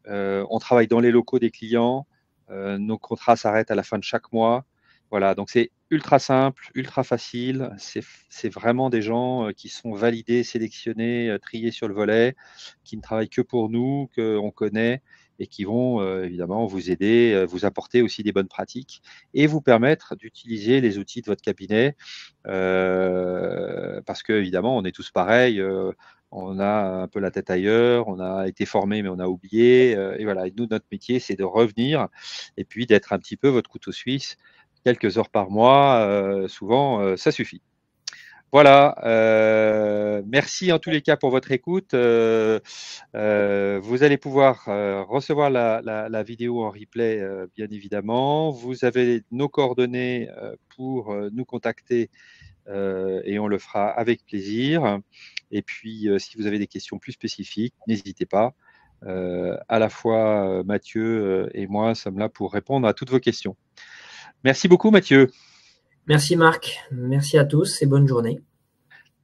On travaille dans les locaux des clients. Nos contrats s'arrêtent à la fin de chaque mois. Voilà, donc c'est ultra simple, ultra facile. C'est vraiment des gens qui sont validés, sélectionnés, triés sur le volet, qui ne travaillent que pour nous, qu'on connaît et qui vont évidemment vous aider, vous apporter aussi des bonnes pratiques et vous permettre d'utiliser les outils de votre cabinet parce que évidemment on est tous pareils. On a un peu la tête ailleurs, on a été formé mais on a oublié. Et voilà, et nous, notre métier, c'est de revenir et puis d'être un petit peu votre couteau suisse. Quelques heures par mois, souvent, ça suffit. Voilà, merci en tous les cas pour votre écoute. Vous allez pouvoir recevoir la vidéo en replay, bien évidemment. Vous avez nos coordonnées pour nous contacter et on le fera avec plaisir. Et puis, si vous avez des questions plus spécifiques, n'hésitez pas. À la fois Mathieu et moi sommes là pour répondre à toutes vos questions. Merci beaucoup Mathieu. Merci Marc, merci à tous et bonne journée.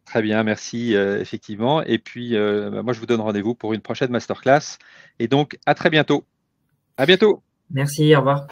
Très bien, merci effectivement. Et puis, moi je vous donne rendez-vous pour une prochaine masterclass. Et donc, à très bientôt. À bientôt. Merci, au revoir.